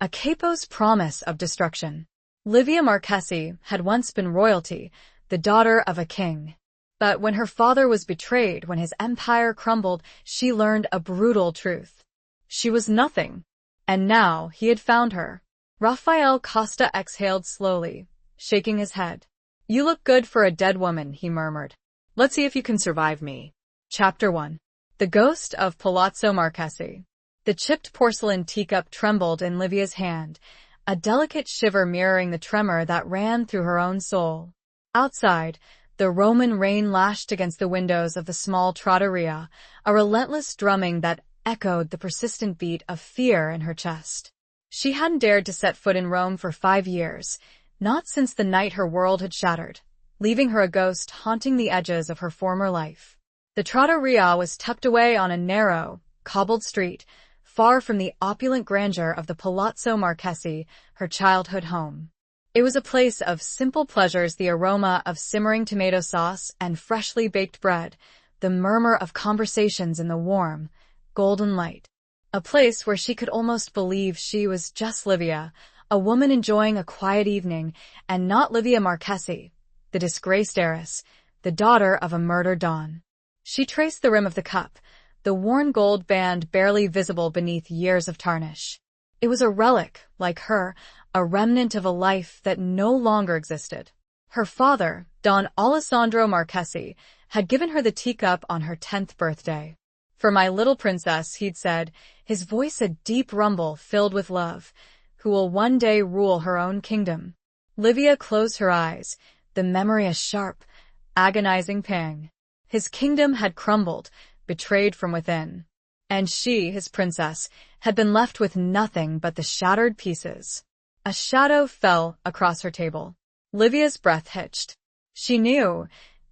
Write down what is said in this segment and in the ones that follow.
A Capos Promise of Destruction. Livia Marchesi had once been royalty, the daughter of a king. But when her father was betrayed, when his empire crumbled, she learned a brutal truth. She was nothing. And now he had found her. Rafael Costa exhaled slowly, shaking his head. "You look good for a dead woman," he murmured. "Let's see if you can survive me." Chapter 1. The Ghost of Palazzo Marchesi. The chipped porcelain teacup trembled in Livia's hand, a delicate shiver mirroring the tremor that ran through her own soul. Outside, the Roman rain lashed against the windows of the small trattoria, a relentless drumming that echoed the persistent beat of fear in her chest. She hadn't dared to set foot in Rome for 5 years, not since the night her world had shattered, leaving her a ghost haunting the edges of her former life. The trattoria was tucked away on a narrow, cobbled street, far from the opulent grandeur of the Palazzo Marchesi, her childhood home. It was a place of simple pleasures, the aroma of simmering tomato sauce and freshly baked bread, the murmur of conversations in the warm, golden light. A place where she could almost believe she was just Livia, a woman enjoying a quiet evening, and not Livia Marchesi, the disgraced heiress, the daughter of a murdered don. She traced the rim of the cup, the worn gold band barely visible beneath years of tarnish. It was a relic, like her, a remnant of a life that no longer existed. Her father, Don Alessandro Marchesi, had given her the teacup on her 10th birthday. "For my little princess," he'd said, his voice a deep rumble filled with love, "who will one day rule her own kingdom." Livia closed her eyes, the memory a sharp, agonizing pang. His kingdom had crumbled, betrayed from within. And she, his princess, had been left with nothing but the shattered pieces. A shadow fell across her table. Livia's breath hitched. She knew,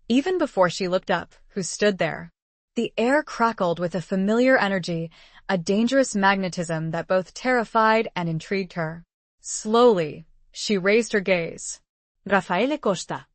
even before she looked up, who stood there. The air crackled with a familiar energy, a dangerous magnetism that both terrified and intrigued her. Slowly, she raised her gaze. Raffaele Costa.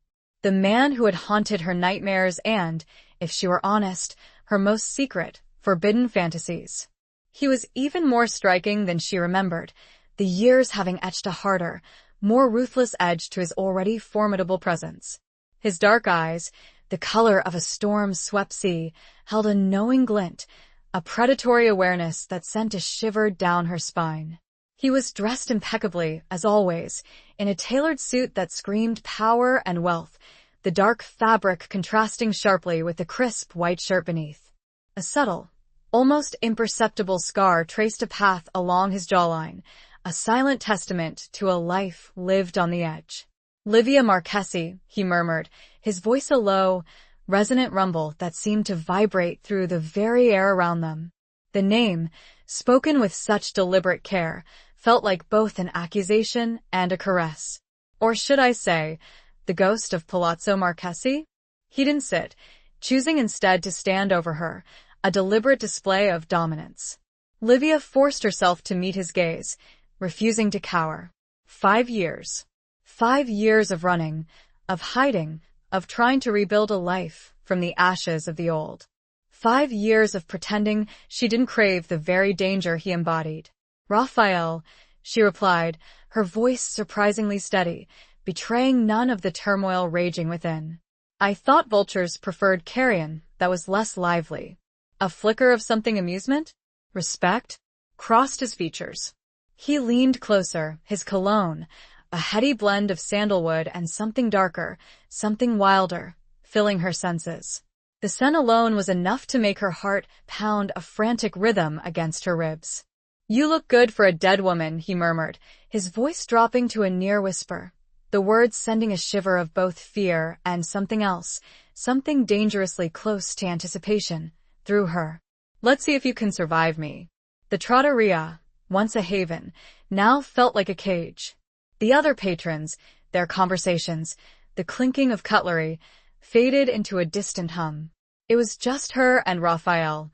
The man who had haunted her nightmares and, if she were honest, her most secret, forbidden fantasies. He was even more striking than she remembered, the years having etched a harder, more ruthless edge to his already formidable presence. His dark eyes, the color of a storm-swept sea, held a knowing glint, a predatory awareness that sent a shiver down her spine. He was dressed impeccably, as always, in a tailored suit that screamed power and wealth, the dark fabric contrasting sharply with the crisp white shirt beneath. A subtle, almost imperceptible scar traced a path along his jawline, a silent testament to a life lived on the edge. "Livia Marchesi," he murmured, his voice a low, resonant rumble that seemed to vibrate through the very air around them. The name, spoken with such deliberate care, felt like both an accusation and a caress. Or should I say, the ghost of Palazzo Marchesi? He didn't sit, choosing instead to stand over her, a deliberate display of dominance. Livia forced herself to meet his gaze, refusing to cower. 5 years. 5 years of running, of hiding, of trying to rebuild a life from the ashes of the old. 5 years of pretending she didn't crave the very danger he embodied. "Raphael," she replied, her voice surprisingly steady, betraying none of the turmoil raging within. "I thought vultures preferred carrion that was less lively." A flicker of something amusement? Respect? Crossed his features. He leaned closer, his cologne, a heady blend of sandalwood and something darker, something wilder, filling her senses. The scent alone was enough to make her heart pound a frantic rhythm against her ribs. "You look good for a dead woman," he murmured, his voice dropping to a near whisper, the words sending a shiver of both fear and something else, something dangerously close to anticipation, through her. "Let's see if you can survive me." The trattoria, once a haven, now felt like a cage. The other patrons, their conversations, the clinking of cutlery, faded into a distant hum. It was just her and Raphael,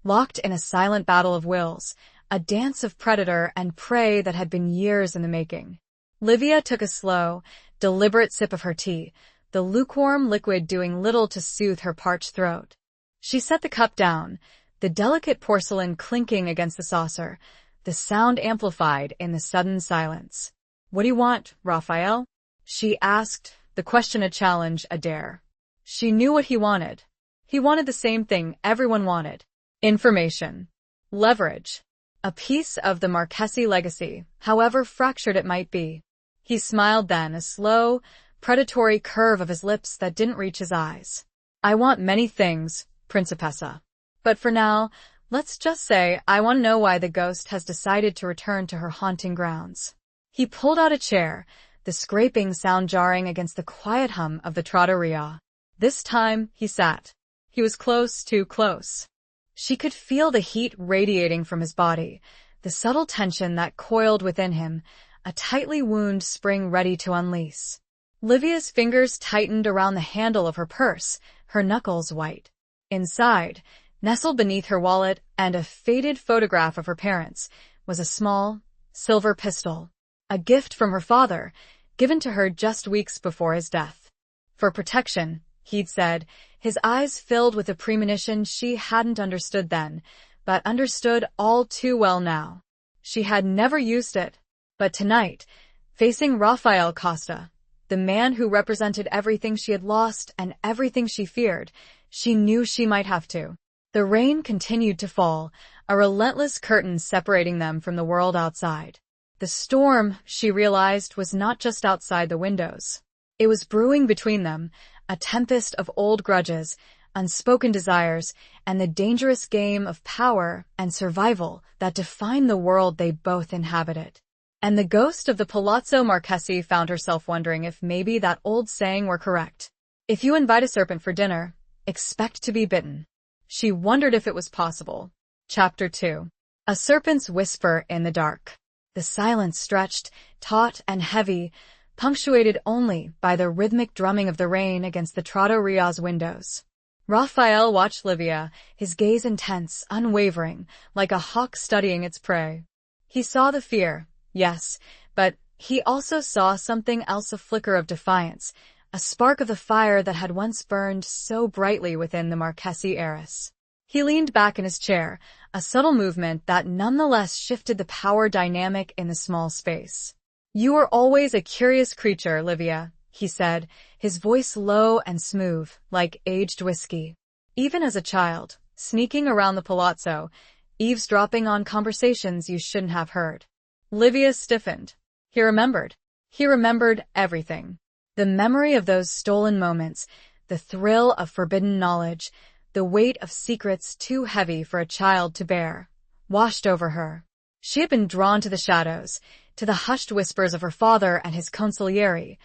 locked in a silent battle of wills, a dance of predator and prey that had been years in the making. Livia took a slow, deliberate sip of her tea, the lukewarm liquid doing little to soothe her parched throat. She set the cup down, the delicate porcelain clinking against the saucer, the sound amplified in the sudden silence. "What do you want, Raphael?" she asked, the question a challenge, a dare. She knew what he wanted. He wanted the same thing everyone wanted. Information. Leverage. A piece of the Marchesi legacy, however fractured it might be. He smiled then, a slow, predatory curve of his lips that didn't reach his eyes. "I want many things, Principessa. But for now, let's just say I want to know why the ghost has decided to return to her haunting grounds." He pulled out a chair, the scraping sound jarring against the quiet hum of the trattoria. This time, he sat. He was close, too close. She could feel the heat radiating from his body, the subtle tension that coiled within him, a tightly wound spring ready to unleash. Livia's fingers tightened around the handle of her purse, her knuckles white. Inside, nestled beneath her wallet and a faded photograph of her parents, was a small, silver pistol, a gift from her father, given to her just weeks before his death. For protection, he'd said, his eyes filled with a premonition she hadn't understood then, but understood all too well now. She had never used it, but tonight, facing Rafael Costa, the man who represented everything she had lost and everything she feared, she knew she might have to. The rain continued to fall, a relentless curtain separating them from the world outside. The storm, she realized, was not just outside the windows. It was brewing between them, a tempest of old grudges, unspoken desires, and the dangerous game of power and survival that defined the world they both inhabited. And the ghost of the Palazzo Marchesi found herself wondering if maybe that old saying were correct. If you invite a serpent for dinner, expect to be bitten. She wondered if it was possible. Chapter 2. A serpent's whisper in the dark. The silence stretched, taut and heavy, punctuated only by the rhythmic drumming of the rain against the trattoria's windows. Raphael watched Livia, his gaze intense, unwavering, like a hawk studying its prey. He saw the fear, yes, but he also saw something else, a flicker of defiance, a spark of the fire that had once burned so brightly within the Marchesi heiress. He leaned back in his chair, a subtle movement that nonetheless shifted the power dynamic in the small space. "You were always a curious creature, Livia," he said, his voice low and smooth, like aged whiskey. "Even as a child, sneaking around the palazzo, eavesdropping on conversations you shouldn't have heard." Livia stiffened. He remembered. He remembered everything. The memory of those stolen moments, the thrill of forbidden knowledge, the weight of secrets too heavy for a child to bear, washed over her. She had been drawn to the shadows, to the hushed whispers of her father and his consigliere,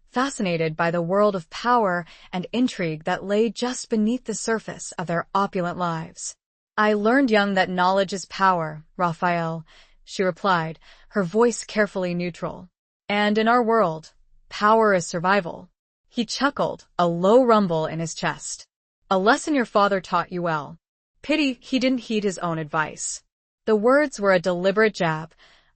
fascinated by the world of power and intrigue that lay just beneath the surface of their opulent lives. "I learned young that knowledge is power, Raphael," she replied, her voice carefully neutral. "And in our world, power is survival." He chuckled, a low rumble in his chest. "A lesson your father taught you well. Pity he didn't heed his own advice." The words were a deliberate jab,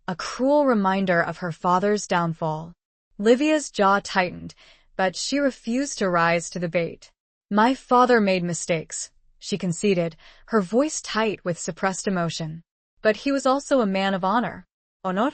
a cruel reminder of her father's downfall. Livia's jaw tightened, but she refused to rise to the bait. "My father made mistakes," she conceded, her voice tight with suppressed emotion. "But he was also a man of honor." "Honor?"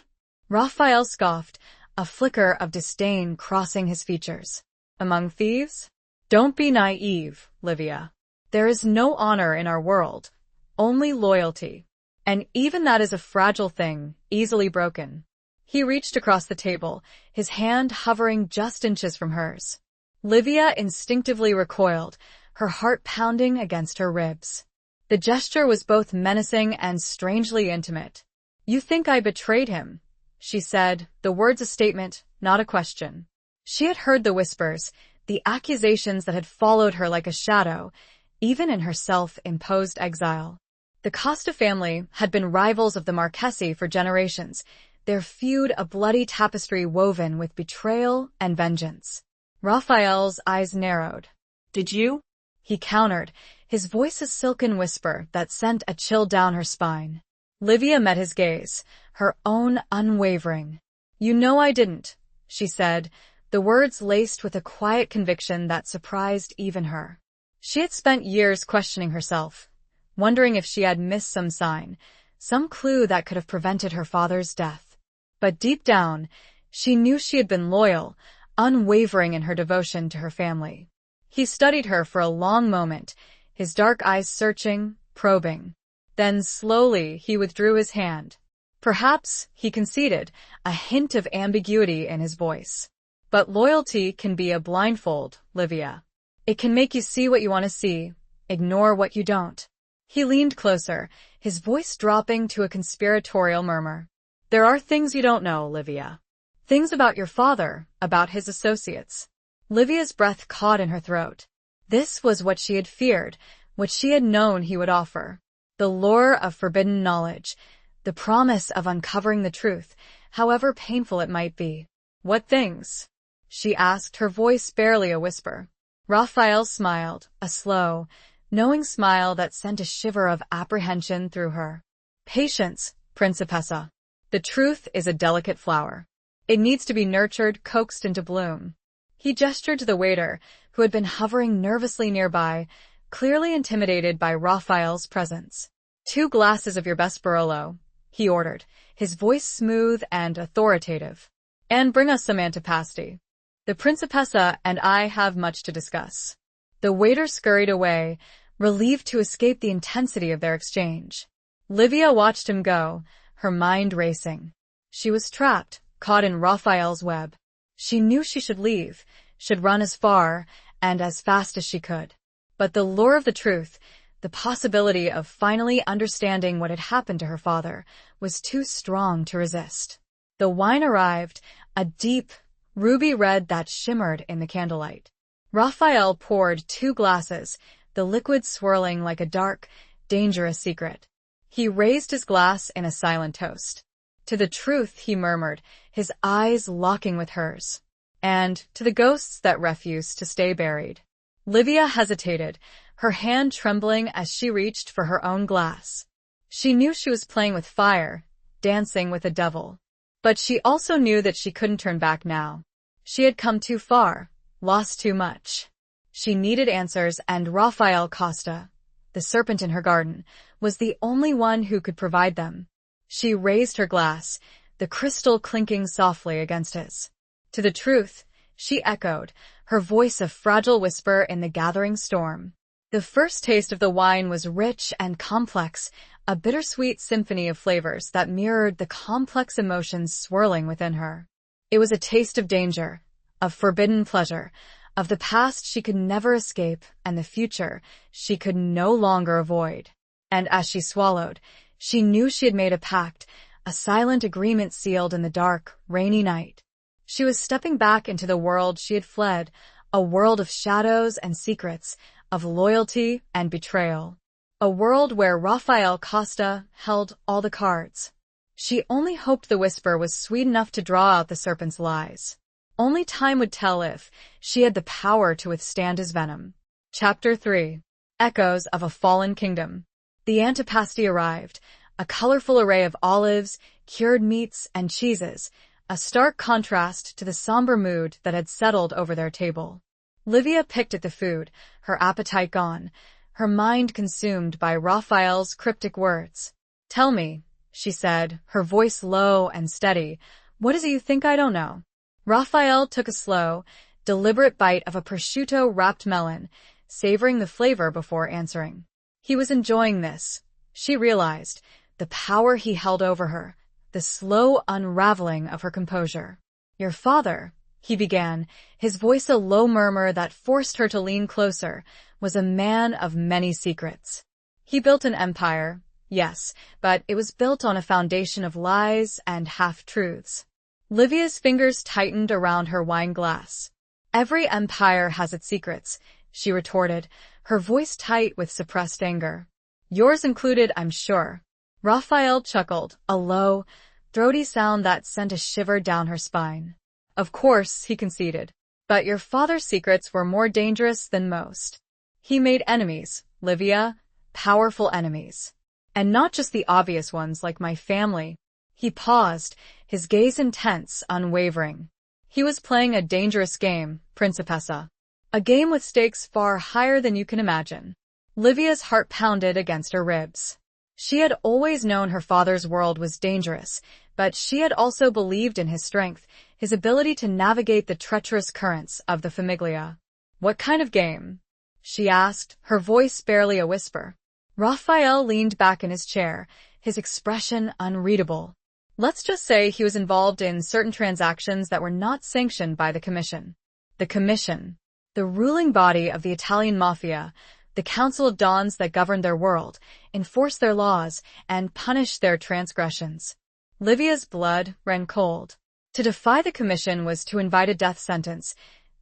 Raphael scoffed, a flicker of disdain crossing his features. "Among thieves? Don't be naive, Livia. There is no honor in our world, only loyalty. And even that is a fragile thing, easily broken." He reached across the table, his hand hovering just inches from hers. Livia instinctively recoiled, her heart pounding against her ribs. The gesture was both menacing and strangely intimate. "You think I betrayed him," she said, the words a statement, not a question. She had heard the whispers, the accusations that had followed her like a shadow, even in her self-imposed exile. The Costa family had been rivals of the Marchesi for generations, their feud a bloody tapestry woven with betrayal and vengeance. Raphael's eyes narrowed. "Did you?" he countered, his voice a silken whisper that sent a chill down her spine. Livia met his gaze, her own unwavering. "You know I didn't," she said, the words laced with a quiet conviction that surprised even her. She had spent years questioning herself, wondering if she had missed some sign, some clue that could have prevented her father's death. But deep down, she knew she had been loyal, unwavering in her devotion to her family. He studied her for a long moment, his dark eyes searching, probing. Then slowly he withdrew his hand. Perhaps, he conceded, a hint of ambiguity in his voice. But loyalty can be a blindfold, Livia. It can make you see what you want to see, ignore what you don't. He leaned closer, his voice dropping to a conspiratorial murmur. There are things you don't know, Livia. Things about your father, about his associates. Livia's breath caught in her throat. This was what she had feared, what she had known he would offer. The lure of forbidden knowledge, the promise of uncovering the truth, however painful it might be. What things? She asked, her voice barely a whisper. Raphael smiled, a slow, knowing smile that sent a shiver of apprehension through her. Patience, Principessa. The truth is a delicate flower. It needs to be nurtured, coaxed into bloom. He gestured to the waiter, who had been hovering nervously nearby, clearly intimidated by Raphael's presence. 2 glasses of your best Barolo, he ordered, his voice smooth and authoritative. And bring us some antipasti. The Principessa and I have much to discuss. The waiter scurried away, relieved to escape the intensity of their exchange. Livia watched him go, her mind racing. She was trapped, caught in Raphael's web. She knew she should leave, should run as far and as fast as she could. But the lure of the truth, the possibility of finally understanding what had happened to her father, was too strong to resist. The wine arrived, a deep, ruby red that shimmered in the candlelight. Raphael poured 2 glasses, the liquid swirling like a dark, dangerous secret. He raised his glass in a silent toast. To the truth, he murmured, his eyes locking with hers. And to the ghosts that refused to stay buried. Livia hesitated, her hand trembling as she reached for her own glass. She knew she was playing with fire, dancing with a devil. But she also knew that she couldn't turn back now. She had come too far, lost too much. She needed answers, and Raphael Costa, the serpent in her garden, was the only one who could provide them. She raised her glass, the crystal clinking softly against his. To the truth, she echoed, her voice a fragile whisper in the gathering storm. The first taste of the wine was rich and complex, a bittersweet symphony of flavors that mirrored the complex emotions swirling within her. It was a taste of danger, of forbidden pleasure, of the past she could never escape and the future she could no longer avoid. And as she swallowed, she knew she had made a pact, a silent agreement sealed in the dark, rainy night. She was stepping back into the world she had fled, a world of shadows and secrets, of loyalty and betrayal. A world where Raphael Costa held all the cards. She only hoped the whisper was sweet enough to draw out the serpent's lies. Only time would tell if she had the power to withstand his venom. Chapter 3. Echoes of a Fallen Kingdom. The antipasti arrived, a colorful array of olives, cured meats, and cheeses, a stark contrast to the somber mood that had settled over their table. Livia picked at the food, her appetite gone, her mind consumed by Raphael's cryptic words. Tell me, she said, her voice low and steady, what is it you think I don't know? Raphael took a slow, deliberate bite of a prosciutto-wrapped melon, savoring the flavor before answering. He was enjoying this. She realized, the power he held over her, the slow unraveling of her composure. Your father, he began, his voice a low murmur that forced her to lean closer, was a man of many secrets. He built an empire, yes, but it was built on a foundation of lies and half-truths. Livia's fingers tightened around her wine glass. Every empire has its secrets, she retorted, her voice tight with suppressed anger. Yours included, I'm sure. Raphael chuckled, a low, throaty sound that sent a shiver down her spine. Of course, he conceded. But your father's secrets were more dangerous than most. He made enemies, Livia, powerful enemies. And not just the obvious ones like my family. He paused, his gaze intense, unwavering. He was playing a dangerous game, Principessa. A game with stakes far higher than you can imagine. Livia's heart pounded against her ribs. She had always known her father's world was dangerous, but she had also believed in his strength, his ability to navigate the treacherous currents of the Famiglia. "What kind of game?" she asked, her voice barely a whisper. Raphael leaned back in his chair, his expression unreadable. "Let's just say he was involved in certain transactions that were not sanctioned by the Commission." The Commission, the ruling body of the Italian mafia, the council of dons that governed their world, enforced their laws, and punished their transgressions. Livia's blood ran cold. To defy the Commission was to invite a death sentence,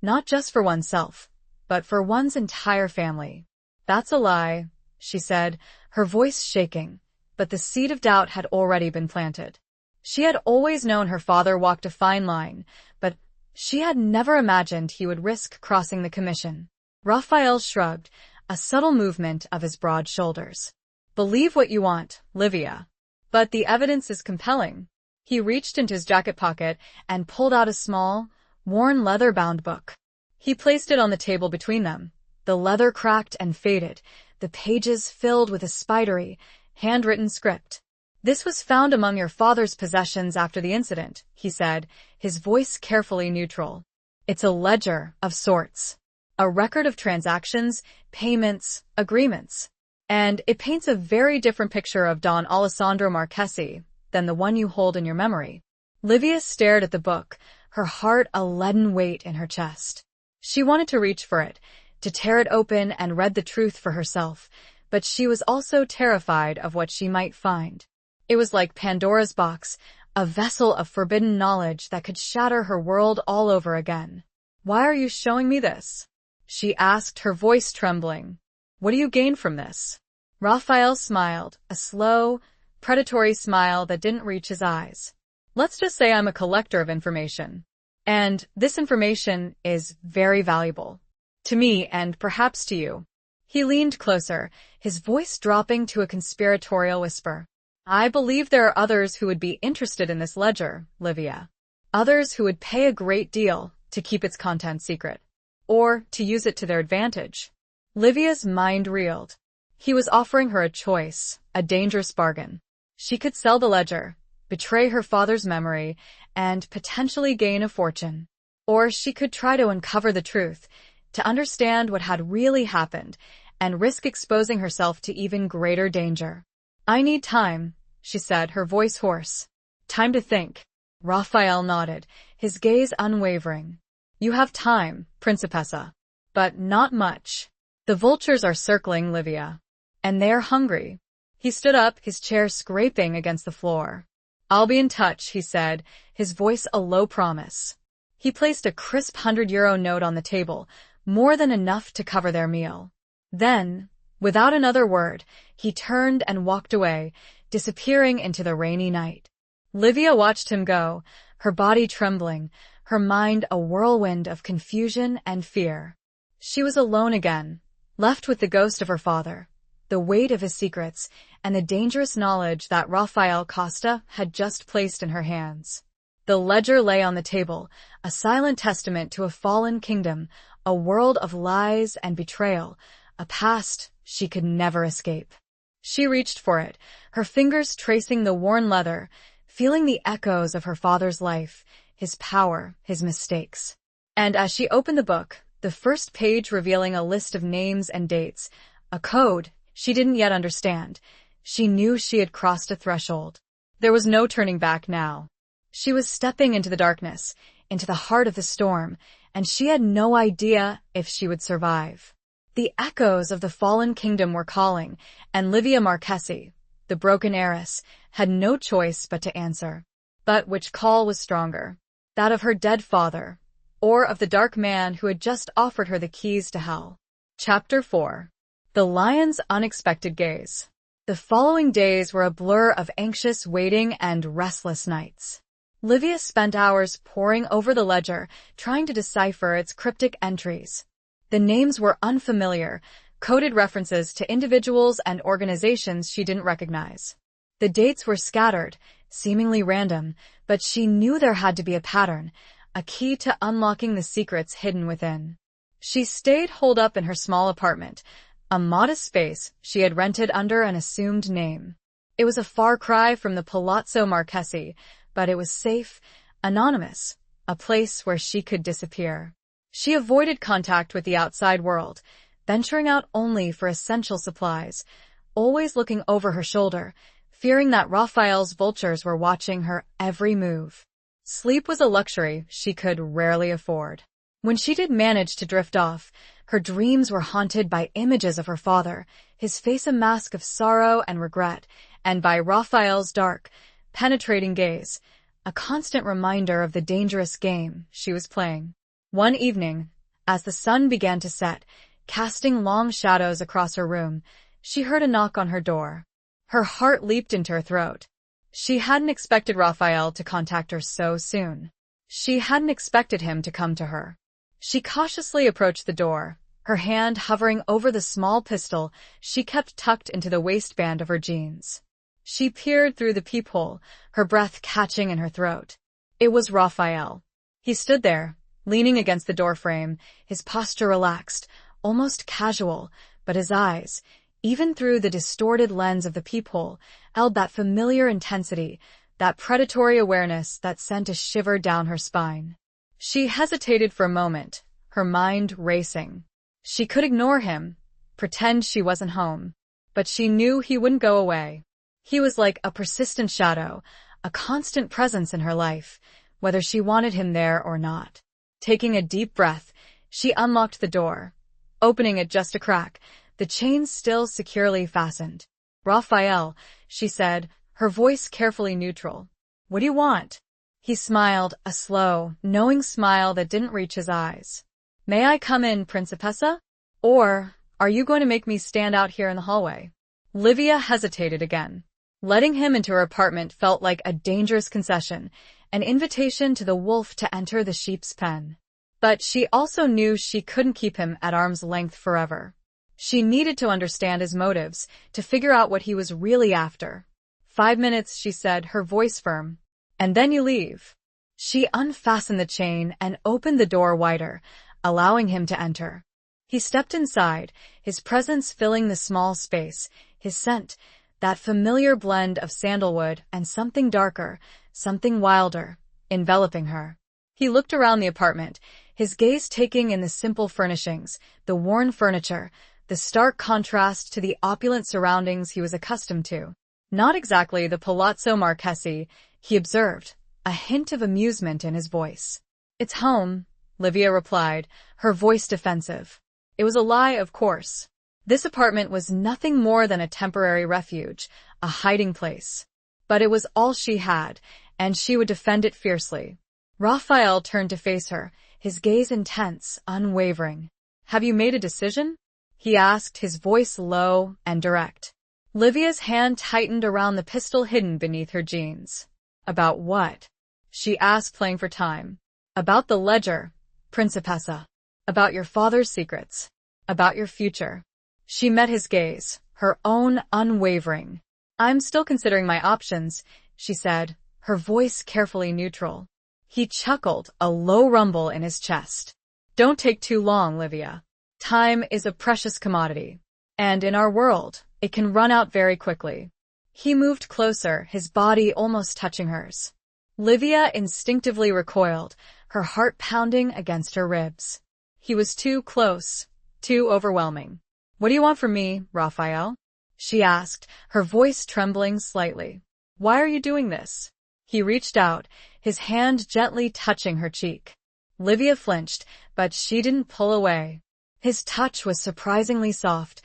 not just for oneself, but for one's entire family. "That's a lie," she said, her voice shaking, but the seed of doubt had already been planted. She had always known her father walked a fine line, but she had never imagined he would risk crossing the Commission. Raphael shrugged, a subtle movement of his broad shoulders. "Believe what you want, Livia. But the evidence is compelling." He reached into his jacket pocket and pulled out a small, worn leather-bound book. He placed it on the table between them. The leather cracked and faded, the pages filled with a spidery, handwritten script. "This was found among your father's possessions after the incident," he said, his voice carefully neutral. "It's a ledger of sorts. A record of transactions, payments, agreements. And it paints a very different picture of Don Alessandro Marchesi than the one you hold in your memory." Livia stared at the book, her heart a leaden weight in her chest. She wanted to reach for it, to tear it open and read the truth for herself, but she was also terrified of what she might find. It was like Pandora's box, a vessel of forbidden knowledge that could shatter her world all over again. "Why are you showing me this?" she asked, her voice trembling. "What do you gain from this?" Raphael smiled, a slow, predatory smile that didn't reach his eyes. "Let's just say I'm a collector of information. And this information is very valuable. To me and perhaps to you." He leaned closer, his voice dropping to a conspiratorial whisper. "I believe there are others who would be interested in this ledger, Livia. Others who would pay a great deal to keep its contents secret, or to use it to their advantage." Livia's mind reeled. He was offering her a choice, a dangerous bargain. She could sell the ledger, betray her father's memory, and potentially gain a fortune. Or she could try to uncover the truth, to understand what had really happened, and risk exposing herself to even greater danger. "I need time," she said, her voice hoarse. "Time to think." Raphael nodded, his gaze unwavering. "You have time, Principessa. But not much. The vultures are circling Livia. And they're hungry." He stood up, his chair scraping against the floor. "I'll be in touch," he said, his voice a low promise. He placed a crisp €100 note on the table, more than enough to cover their meal. Then, without another word, he turned and walked away, disappearing into the rainy night. Livia watched him go, her body trembling, her mind a whirlwind of confusion and fear. She was alone again, left with the ghost of her father, the weight of his secrets, and the dangerous knowledge that Raphael Costa had just placed in her hands. The ledger lay on the table, a silent testament to a fallen kingdom, a world of lies and betrayal, a past she could never escape. She reached for it, her fingers tracing the worn leather, feeling the echoes of her father's life, his power, his mistakes. And as she opened the book, the first page revealing a list of names and dates, a code she didn't yet understand, she knew she had crossed a threshold. There was no turning back now. She was stepping into the darkness, into the heart of the storm, and she had no idea if she would survive. The echoes of the fallen kingdom were calling, and Livia Marchesi, the broken heiress, had no choice but to answer. But which call was stronger? That of her dead father, or of the dark man who had just offered her the keys to hell? Chapter 4. The Lion's Unexpected Gaze. The following days were a blur of anxious waiting and restless nights. Livia spent hours poring over the ledger, trying to decipher its cryptic entries. The names were unfamiliar, coded references to individuals and organizations she didn't recognize. The dates were scattered, seemingly random, but she knew there had to be a pattern, a key to unlocking the secrets hidden within. She stayed holed up in her small apartment, a modest space she had rented under an assumed name. It was a far cry from the Palazzo Marchesi, but it was safe, anonymous, a place where she could disappear. She avoided contact with the outside world, venturing out only for essential supplies, always looking over her shoulder, fearing that Raphael's vultures were watching her every move. Sleep was a luxury she could rarely afford. When she did manage to drift off, her dreams were haunted by images of her father, his face a mask of sorrow and regret, and by Raphael's dark, penetrating gaze, a constant reminder of the dangerous game she was playing. One evening, as the sun began to set, casting long shadows across her room, she heard a knock on her door. Her heart leaped into her throat. She hadn't expected Raphael to contact her so soon. She hadn't expected him to come to her. She cautiously approached the door, her hand hovering over the small pistol she kept tucked into the waistband of her jeans. She peered through the peephole, her breath catching in her throat. It was Raphael. He stood there, leaning against the doorframe, his posture relaxed, almost casual, but his eyes, even through the distorted lens of the peephole, held that familiar intensity, that predatory awareness that sent a shiver down her spine. She hesitated for a moment, her mind racing. She could ignore him, pretend she wasn't home, but she knew he wouldn't go away. He was like a persistent shadow, a constant presence in her life, whether she wanted him there or not. Taking a deep breath, she unlocked the door, opening it just a crack, the chain still securely fastened. "Raphael," she said, her voice carefully neutral. "What do you want?" He smiled, a slow, knowing smile that didn't reach his eyes. "May I come in, Principessa? Or are you going to make me stand out here in the hallway?" Livia hesitated again. Letting him into her apartment felt like a dangerous concession, an invitation to the wolf to enter the sheep's pen. But she also knew she couldn't keep him at arm's length forever. She needed to understand his motives, to figure out what he was really after. "5 minutes," she said, her voice firm. "And then you leave." She unfastened the chain and opened the door wider, allowing him to enter. He stepped inside, his presence filling the small space, his scent, that familiar blend of sandalwood and something darker, something wilder, enveloping her. He looked around the apartment, his gaze taking in the simple furnishings, the worn furniture, the stark contrast to the opulent surroundings he was accustomed to. Not exactly the Palazzo Marchesi, he observed, a hint of amusement in his voice. "It's home," Livia replied, her voice defensive. It was a lie, of course. This apartment was nothing more than a temporary refuge, a hiding place. But it was all she had, and she would defend it fiercely. Raphael turned to face her, his gaze intense, unwavering. "Have you made a decision?" he asked, his voice low and direct. Livia's hand tightened around the pistol hidden beneath her jeans. "About what?" she asked, playing for time. "About the ledger, Principessa. About your father's secrets. About your future." She met his gaze, her own unwavering. "I'm still considering my options," she said, her voice carefully neutral. He chuckled, a low rumble in his chest. "Don't take too long, Livia. Time is a precious commodity. And in our world, it can run out very quickly." He moved closer, his body almost touching hers. Livia instinctively recoiled, her heart pounding against her ribs. He was too close, too overwhelming. "What do you want from me, Raphael?" she asked, her voice trembling slightly. "Why are you doing this?" He reached out, his hand gently touching her cheek. Livia flinched, but she didn't pull away. His touch was surprisingly soft,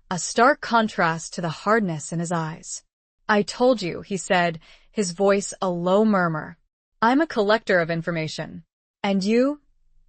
a stark contrast to the hardness in his eyes. "I told you," he said, his voice a low murmur. "I'm a collector of information. And you,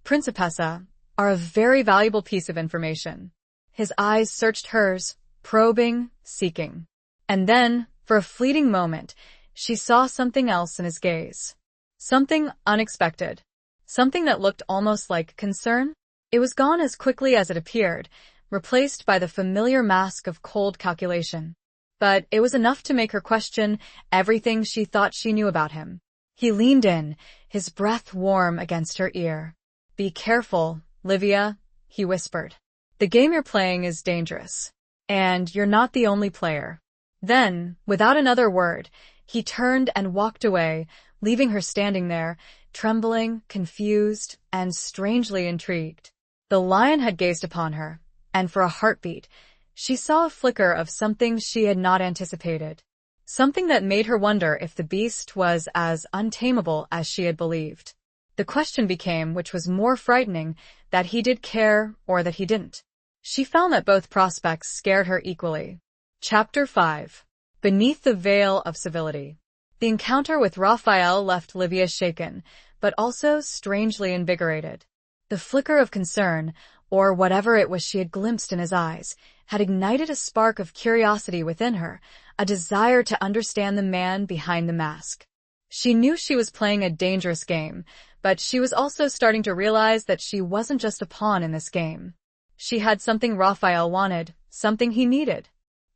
Principessa, are a very valuable piece of information." His eyes searched hers, probing, seeking. And then, for a fleeting moment, she saw something else in his gaze. Something unexpected. Something that looked almost like concern. It was gone as quickly as it appeared, replaced by the familiar mask of cold calculation. But it was enough to make her question everything she thought she knew about him. He leaned in, his breath warm against her ear. "Be careful, Livia," he whispered. "The game you're playing is dangerous. And you're not the only player." Then, without another word, he turned and walked away, leaving her standing there, trembling, confused, and strangely intrigued. The lion had gazed upon her, and for a heartbeat, she saw a flicker of something she had not anticipated. Something that made her wonder if the beast was as untamable as she had believed. The question became which was more frightening, that he did care or that he didn't. She found that both prospects scared her equally. Chapter 5. Beneath the Veil of Civility. The encounter with Raphael left Livia shaken, but also strangely invigorated. The flicker of concern, or whatever it was she had glimpsed in his eyes, had ignited a spark of curiosity within her, a desire to understand the man behind the mask. She knew she was playing a dangerous game, but she was also starting to realize that she wasn't just a pawn in this game. She had something Raphael wanted, something he needed.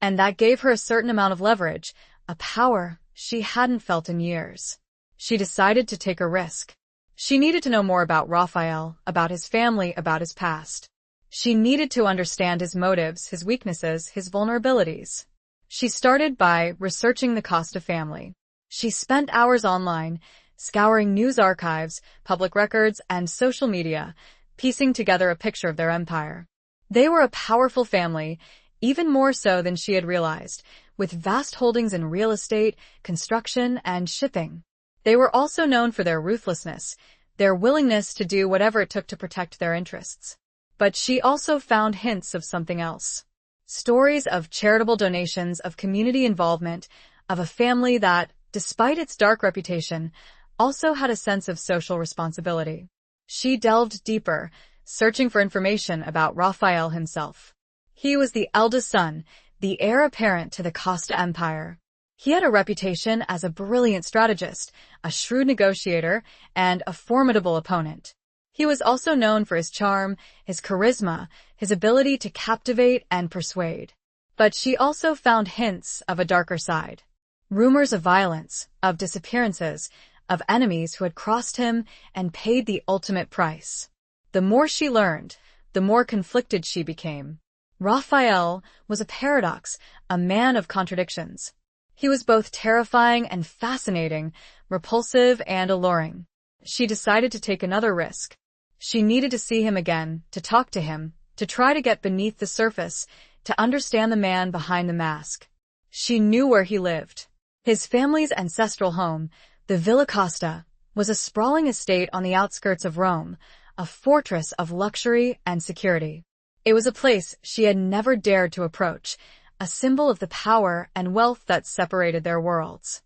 And that gave her a certain amount of leverage, a power she hadn't felt in years. She decided to take a risk. She needed to know more about Raphael, about his family, about his past. She needed to understand his motives, his weaknesses, his vulnerabilities. She started by researching the Costa family. She spent hours online, scouring news archives, public records, and social media, piecing together a picture of their empire. They were a powerful family, even more so than she had realized, with vast holdings in real estate, construction, and shipping. They were also known for their ruthlessness, their willingness to do whatever it took to protect their interests. But she also found hints of something else. Stories of charitable donations, of community involvement, of a family that, despite its dark reputation, also had a sense of social responsibility. She delved deeper, searching for information about Raphael himself. He was the eldest son, the heir apparent to the Costa Empire. He had a reputation as a brilliant strategist, a shrewd negotiator, and a formidable opponent. He was also known for his charm, his charisma, his ability to captivate and persuade. But she also found hints of a darker side. Rumors of violence, of disappearances, of enemies who had crossed him and paid the ultimate price. The more she learned, the more conflicted she became. Raphael was a paradox, a man of contradictions. He was both terrifying and fascinating, repulsive and alluring. She decided to take another risk. She needed to see him again, to talk to him, to try to get beneath the surface, to understand the man behind the mask. She knew where he lived. His family's ancestral home, the Villa Costa, was a sprawling estate on the outskirts of Rome, a fortress of luxury and security. It was a place she had never dared to approach, a symbol of the power and wealth that separated their worlds.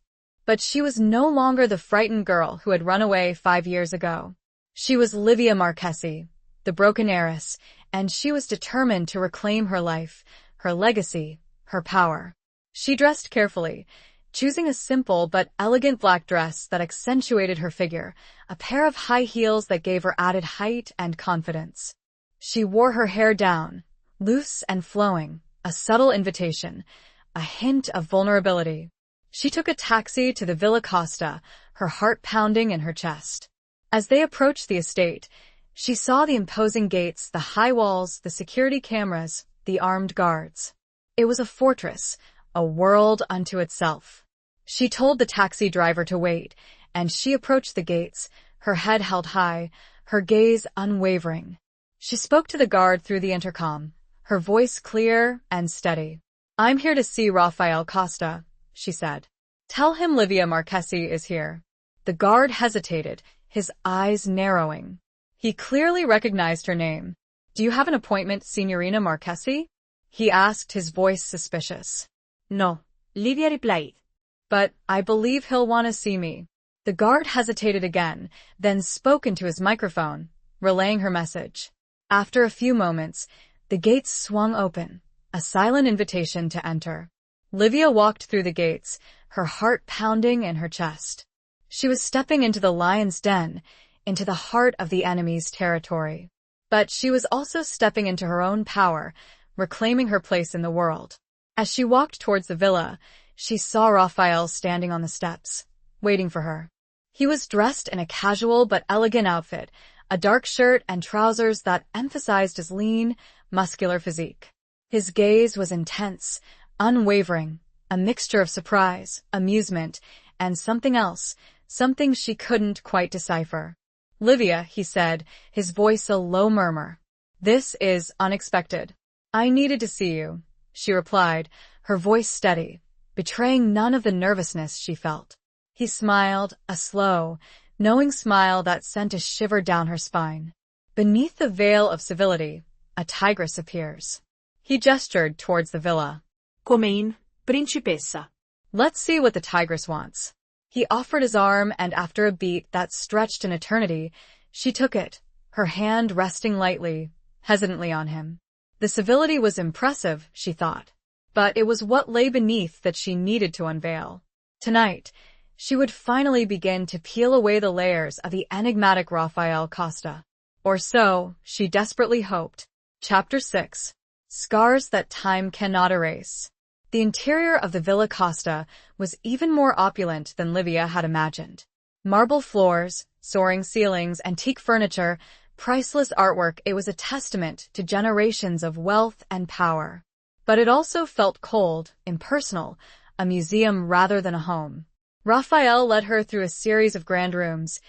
But she was no longer the frightened girl who had run away 5 years ago. She was Livia Marchesi, the broken heiress, and she was determined to reclaim her life, her legacy, her power. She dressed carefully, choosing a simple but elegant black dress that accentuated her figure, a pair of high heels that gave her added height and confidence. She wore her hair down, loose and flowing, a subtle invitation, a hint of vulnerability. She took a taxi to the Villa Costa, her heart pounding in her chest. As they approached the estate, she saw the imposing gates, the high walls, the security cameras, the armed guards. It was a fortress, a world unto itself. She told the taxi driver to wait, and she approached the gates, her head held high, her gaze unwavering. She spoke to the guard through the intercom, her voice clear and steady. "I'm here to see Raphael Costa," she said. "Tell him Livia Marchesi is here." The guard hesitated, his eyes narrowing. He clearly recognized her name. "Do you have an appointment, Signorina Marchesi?" he asked, his voice suspicious. "No," Livia replied. "But I believe he'll want to see me." The guard hesitated again, then spoke into his microphone, relaying her message. After a few moments, the gates swung open, a silent invitation to enter. Livia walked through the gates, her heart pounding in her chest. She was stepping into the lion's den, into the heart of the enemy's territory. But she was also stepping into her own power, reclaiming her place in the world. As she walked towards the villa, she saw Raphael standing on the steps, waiting for her. He was dressed in a casual but elegant outfit, a dark shirt and trousers that emphasized his lean, muscular physique. His gaze was intense, unwavering, a mixture of surprise, amusement, and something else, something she couldn't quite decipher. "Livia," he said, his voice a low murmur. "This is unexpected." "I needed to see you," she replied, her voice steady, betraying none of the nervousness she felt. He smiled, a slow, knowing smile that sent a shiver down her spine. Beneath the veil of civility, a tigress appears. He gestured towards the villa. Come in, principessa. "Let's see what the tigress wants." He offered his arm, and after a beat that stretched an eternity, she took it, her hand resting lightly, hesitantly on him. The civility was impressive, she thought, but it was what lay beneath that she needed to unveil. Tonight, she would finally begin to peel away the layers of the enigmatic Rafael Costa. Or so, she desperately hoped. Chapter 6. Scars that Time Cannot Erase. The interior of the Villa Costa was even more opulent than Livia had imagined. Marble floors, soaring ceilings, antique furniture, priceless artwork, it was a testament to generations of wealth and power. But it also felt cold, impersonal, a museum rather than a home. Raphael led her through a series of grand rooms,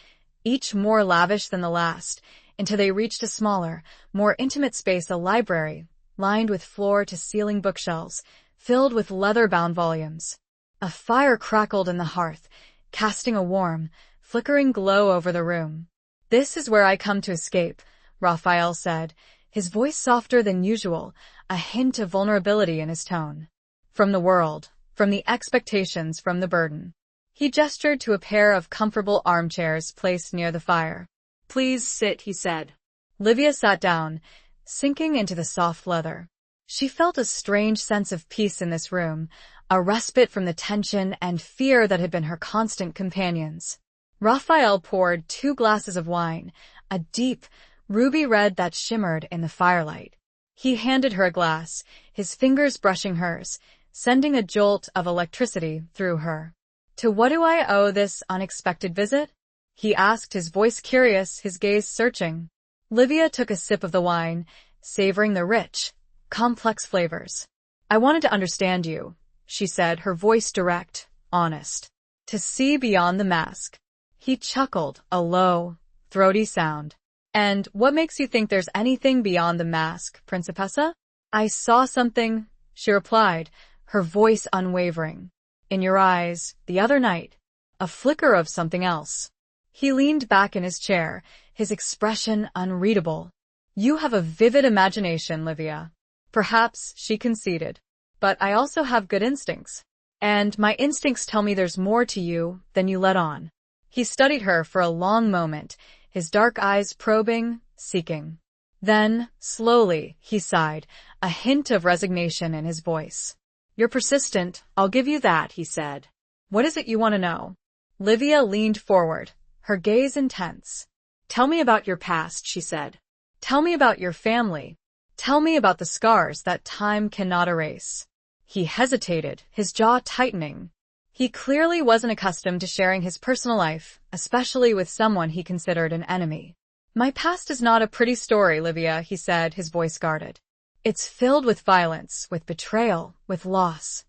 each more lavish than the last, until they reached a smaller, more intimate space, a library, lined with floor-to-ceiling bookshelves, filled with leather-bound volumes. A fire crackled in the hearth, casting a warm, flickering glow over the room. "This is where I come to escape," Raphael said, his voice softer than usual, a hint of vulnerability in his tone. "From the world, from the expectations, from the burden." He gestured to a pair of comfortable armchairs placed near the fire. Please sit, he said. Livia sat down, sinking into the soft leather. She felt a strange sense of peace in this room, a respite from the tension and fear that had been her constant companions. Raphael poured 2 glasses of wine, a deep, ruby red that shimmered in the firelight. He handed her a glass, his fingers brushing hers, sending a jolt of electricity through her. "To what do I owe this unexpected visit?" he asked, his voice curious, his gaze searching. Livia took a sip of the wine, savoring the rich, complex flavors. "I wanted to understand you," she said, her voice direct, honest. "To see beyond the mask." He chuckled, a low, throaty sound. "And what makes you think there's anything beyond the mask, Principessa?" "I saw something," she replied, her voice unwavering. "In your eyes, the other night. A flicker of something else." He leaned back in his chair, his expression unreadable. "You have a vivid imagination, Livia." "Perhaps," she conceded. "But I also have good instincts. And my instincts tell me there's more to you than you let on." He studied her for a long moment, his dark eyes probing, seeking. Then, slowly, he sighed, a hint of resignation in his voice. "You're persistent, I'll give you that," he said. "What is it you want to know?" Livia leaned forward, her gaze intense. "Tell me about your past," she said. "Tell me about your family. Tell me about the scars that time cannot erase." He hesitated, his jaw tightening. He clearly wasn't accustomed to sharing his personal life, especially with someone he considered an enemy. "My past is not a pretty story, Livia," he said, his voice guarded. "It's filled with violence, with betrayal, with loss."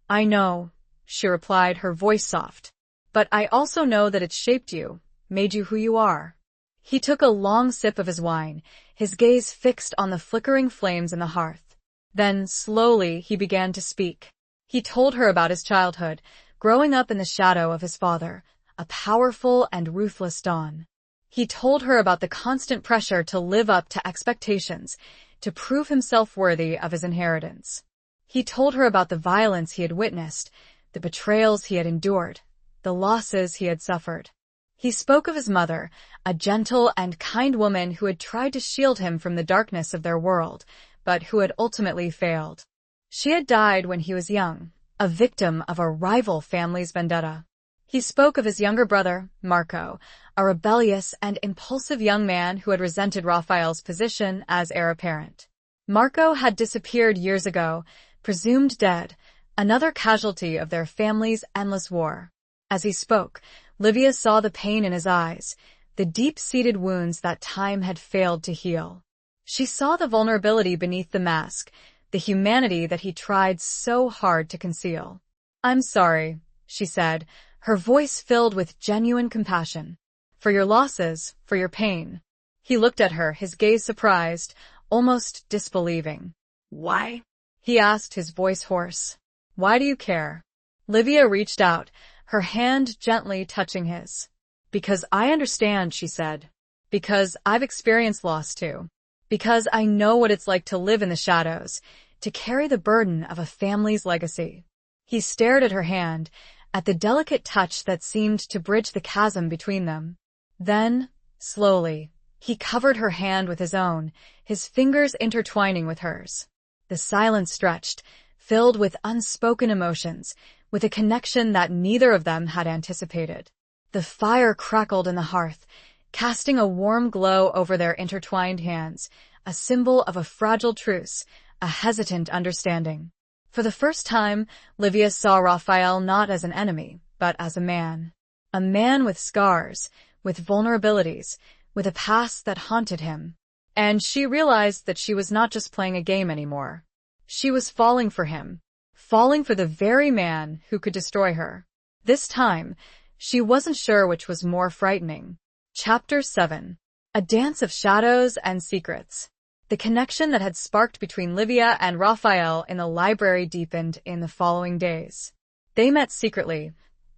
"I know," she replied, her voice soft. "But I also know that it's shaped you, made you who you are." He took a long sip of his wine, his gaze fixed on the flickering flames in the hearth. Then, slowly, he began to speak. He told her about his childhood, growing up in the shadow of his father, a powerful and ruthless Don. He told her about the constant pressure to live up to expectations, to prove himself worthy of his inheritance. He told her about the violence he had witnessed, the betrayals he had endured, the losses he had suffered. He spoke of his mother, a gentle and kind woman who had tried to shield him from the darkness of their world, but who had ultimately failed. She had died when he was young, a victim of a rival family's vendetta. He spoke of his younger brother, Marco, a rebellious and impulsive young man who had resented Raphael's position as heir apparent. Marco had disappeared years ago, presumed dead, another casualty of their family's endless war. As he spoke, Livia saw the pain in his eyes, the deep-seated wounds that time had failed to heal. She saw the vulnerability beneath the mask, the humanity that he tried so hard to conceal. I'm sorry, she said, her voice filled with genuine compassion. For your losses, for your pain. He looked at her, his gaze surprised, almost disbelieving. Why? He asked, his voice hoarse. Why do you care? Livia reached out, her hand gently touching his. Because I understand, she said. Because I've experienced loss too. Because I know what it's like to live in the shadows, to carry the burden of a family's legacy. He stared at her hand, at the delicate touch that seemed to bridge the chasm between them. Then, slowly, he covered her hand with his own, his fingers intertwining with hers. The silence stretched, filled with unspoken emotions, with a connection that neither of them had anticipated. The fire crackled in the hearth, casting a warm glow over their intertwined hands, a symbol of a fragile truce, a hesitant understanding. For the first time, Livia saw Raphael not as an enemy, but as a man. A man with scars, with vulnerabilities, with a past that haunted him. And she realized that she was not just playing a game anymore. She was falling for him, falling for the very man who could destroy her. This time, she wasn't sure which was more frightening. Chapter 7. A Dance of Shadows and Secrets. The connection that had sparked between Livia and Raphael in the library deepened in the following days. They met secretly,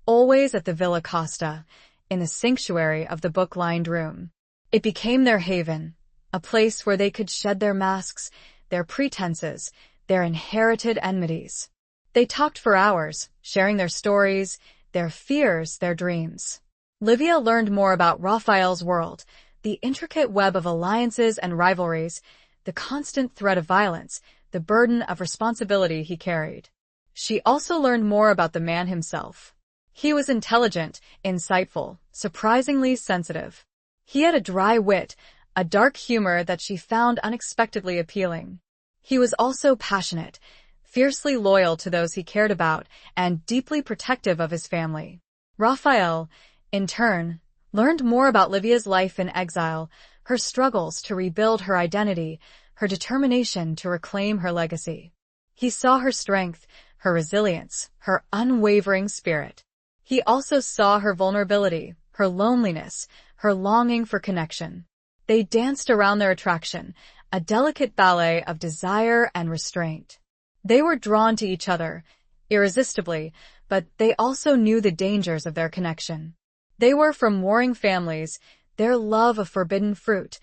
always at the Villa Costa, in the sanctuary of the book-lined room. It became their haven, a place where they could shed their masks, their pretenses, their inherited enmities. They talked for hours, sharing their stories, their fears, their dreams. Livia learned more about Raphael's world, the intricate web of alliances and rivalries, the constant threat of violence, the burden of responsibility he carried. She also learned more about the man himself. He was intelligent, insightful, surprisingly sensitive. He had a dry wit, a dark humor that she found unexpectedly appealing. He was also passionate, fiercely loyal to those he cared about, and deeply protective of his family. Raphael, in turn, learned more about Livia's life in exile, her struggles to rebuild her identity, her determination to reclaim her legacy. He saw her strength, her resilience, her unwavering spirit. He also saw her vulnerability, her loneliness, her longing for connection. They danced around their attraction, a delicate ballet of desire and restraint. They were drawn to each other, irresistibly, but they also knew the dangers of their connection. They were from warring families, their love a forbidden fruit,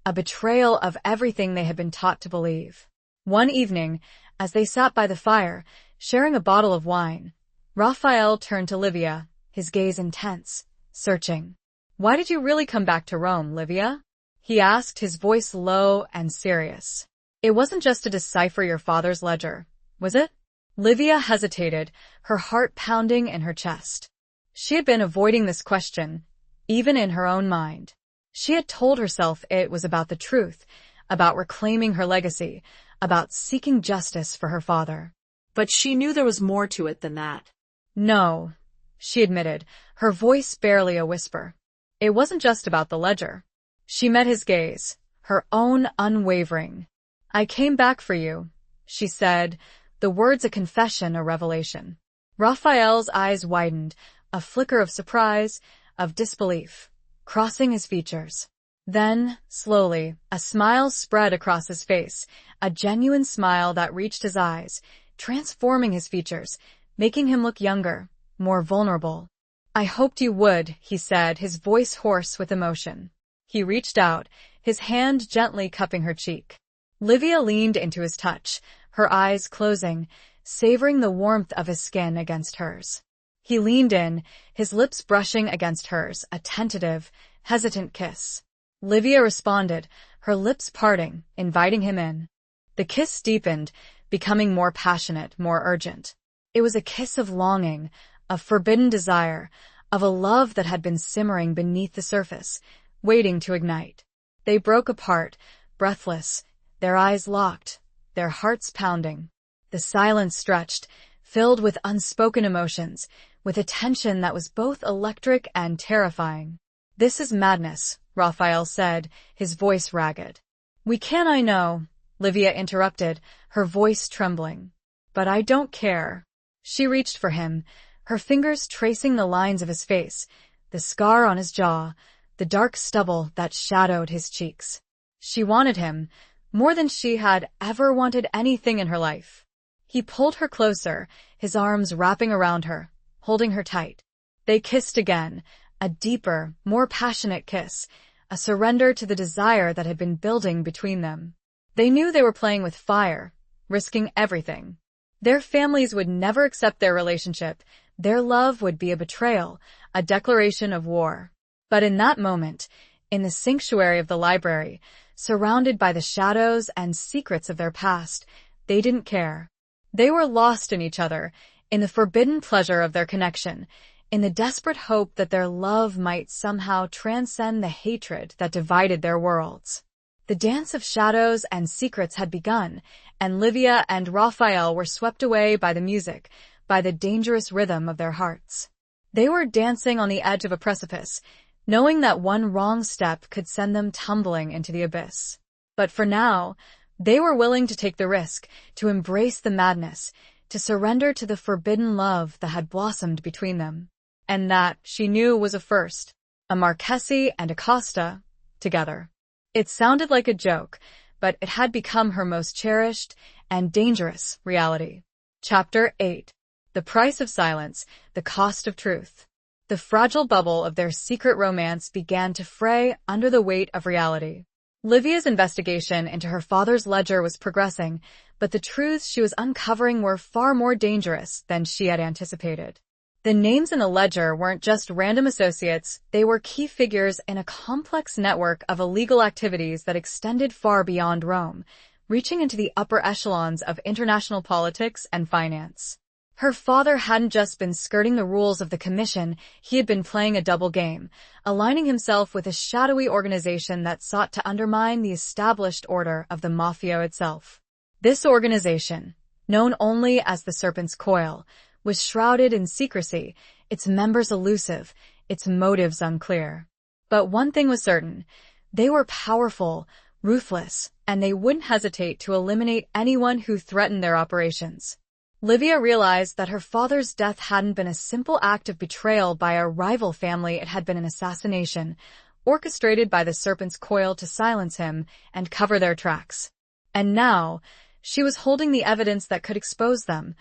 a betrayal of everything they had been taught to believe. One evening, as they sat by the fire, sharing a bottle of wine, Raphael turned to Livia, his gaze intense, searching. "Why did you really come back to Rome, Livia?" he asked, his voice low and serious. "It wasn't just to decipher your father's ledger, was it?" Livia hesitated, her heart pounding in her chest. She had been avoiding this question, even in her own mind. She had told herself it was about the truth, about reclaiming her legacy, about seeking justice for her father. But she knew there was more to it than that. "No," she admitted, her voice barely a whisper. "It wasn't just about the ledger." She met his gaze, her own unwavering. "I came back for you," she said, the words a confession, a revelation. Raphael's eyes widened, a flicker of surprise, of disbelief, crossing his features. Then, slowly, a smile spread across his face, a genuine smile that reached his eyes, transforming his features, making him look younger, more vulnerable. "I hoped you would," he said, his voice hoarse with emotion. He reached out, his hand gently cupping her cheek. Livia leaned into his touch, her eyes closing, savoring the warmth of his skin against hers. He leaned in, his lips brushing against hers, a tentative, hesitant kiss. Livia responded, her lips parting, inviting him in. The kiss deepened, becoming more passionate, more urgent. It was a kiss of longing, of forbidden desire, of a love that had been simmering beneath the surface, waiting to ignite. They broke apart, breathless, their eyes locked, their hearts pounding. The silence stretched, filled with unspoken emotions, with a tension that was both electric and terrifying. "This is madness," Raphael said, his voice ragged. "We can, I know," Livia interrupted, her voice trembling. "But I don't care." She reached for him, her fingers tracing the lines of his face, the scar on his jaw, the dark stubble that shadowed his cheeks. She wanted him, more than she had ever wanted anything in her life. He pulled her closer, his arms wrapping around her, holding her tight. They kissed again, a deeper, more passionate kiss, a surrender to the desire that had been building between them. They knew they were playing with fire, risking everything. Their families would never accept their relationship. Their love would be a betrayal, a declaration of war. But in that moment, in the sanctuary of the library, surrounded by the shadows and secrets of their past, they didn't care. They were lost in each other, in the forbidden pleasure of their connection, in the desperate hope that their love might somehow transcend the hatred that divided their worlds. The dance of shadows and secrets had begun, and Livia and Raphael were swept away by the music, by the dangerous rhythm of their hearts. They were dancing on the edge of a precipice, knowing that one wrong step could send them tumbling into the abyss. But for now, they were willing to take the risk, to embrace the madness, to surrender to the forbidden love that had blossomed between them. And that, she knew, was a first. A Marchesi and a Costa, together. It sounded like a joke, but it had become her most cherished and dangerous reality. Chapter 8. The Price of Silence, the Cost of Truth. The fragile bubble of their secret romance began to fray under the weight of reality. Livia's investigation into her father's ledger was progressing, but the truths she was uncovering were far more dangerous than she had anticipated. The names in the ledger weren't just random associates, they were key figures in a complex network of illegal activities that extended far beyond Rome, reaching into the upper echelons of international politics and finance. Her father hadn't just been skirting the rules of the commission, he had been playing a double game, aligning himself with a shadowy organization that sought to undermine the established order of the mafia itself. This organization, known only as the Serpent's Coil, was shrouded in secrecy, its members elusive, its motives unclear. But one thing was certain, they were powerful, ruthless, and they wouldn't hesitate to eliminate anyone who threatened their operations. Livia realized that her father's death hadn't been a simple act of betrayal by a rival family, it had been an assassination, orchestrated by the Serpent's Coil to silence him and cover their tracks. And now, she was holding the evidence that could expose them,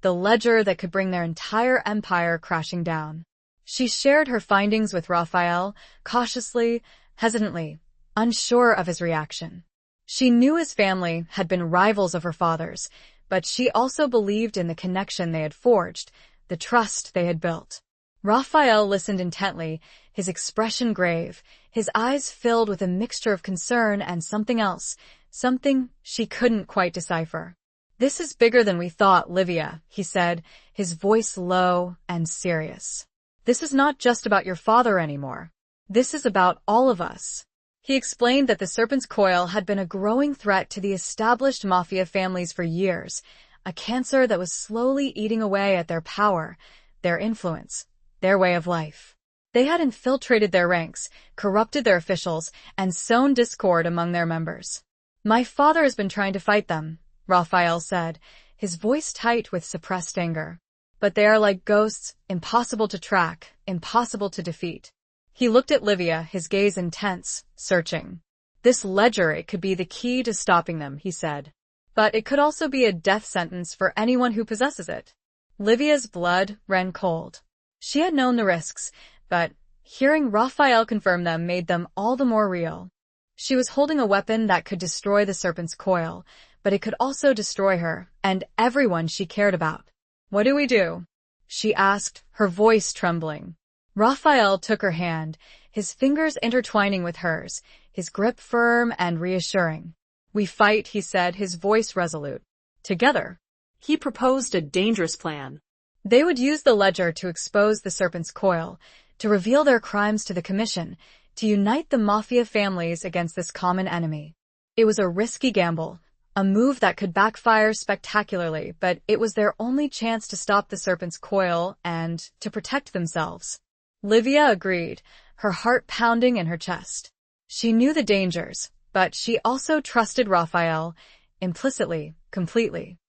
the ledger that could bring their entire empire crashing down. She shared her findings with Raphael, cautiously, hesitantly, unsure of his reaction. She knew his family had been rivals of her father's, but she also believed in the connection they had forged, the trust they had built. Raphael listened intently, his expression grave, his eyes filled with a mixture of concern and something else, something she couldn't quite decipher. "This is bigger than we thought, Livia," he said, his voice low and serious. "This is not just about your father anymore. This is about all of us." He explained that the Serpent's Coil had been a growing threat to the established mafia families for years, a cancer that was slowly eating away at their power, their influence, their way of life. They had infiltrated their ranks, corrupted their officials, and sown discord among their members. "My father has been trying to fight them," Raphael said, his voice tight with suppressed anger. "But they are like ghosts, impossible to track, impossible to defeat." He looked at Livia, his gaze intense, searching. "This ledger, it could be the key to stopping them," he said. "But it could also be a death sentence for anyone who possesses it." Livia's blood ran cold. She had known the risks, but hearing Raphael confirm them made them all the more real. She was holding a weapon that could destroy the Serpent's Coil, but it could also destroy her and everyone she cared about. "What do we do?" she asked, her voice trembling. Raphael took her hand, his fingers intertwining with hers, his grip firm and reassuring. "We fight," he said, his voice resolute. "Together." He proposed a dangerous plan. They would use the ledger to expose the Serpent's Coil, to reveal their crimes to the Commission, to unite the mafia families against this common enemy. It was a risky gamble, a move that could backfire spectacularly, but it was their only chance to stop the Serpent's Coil and to protect themselves. Livia agreed, her heart pounding in her chest. She knew the dangers, but she also trusted Raphael, implicitly, completely.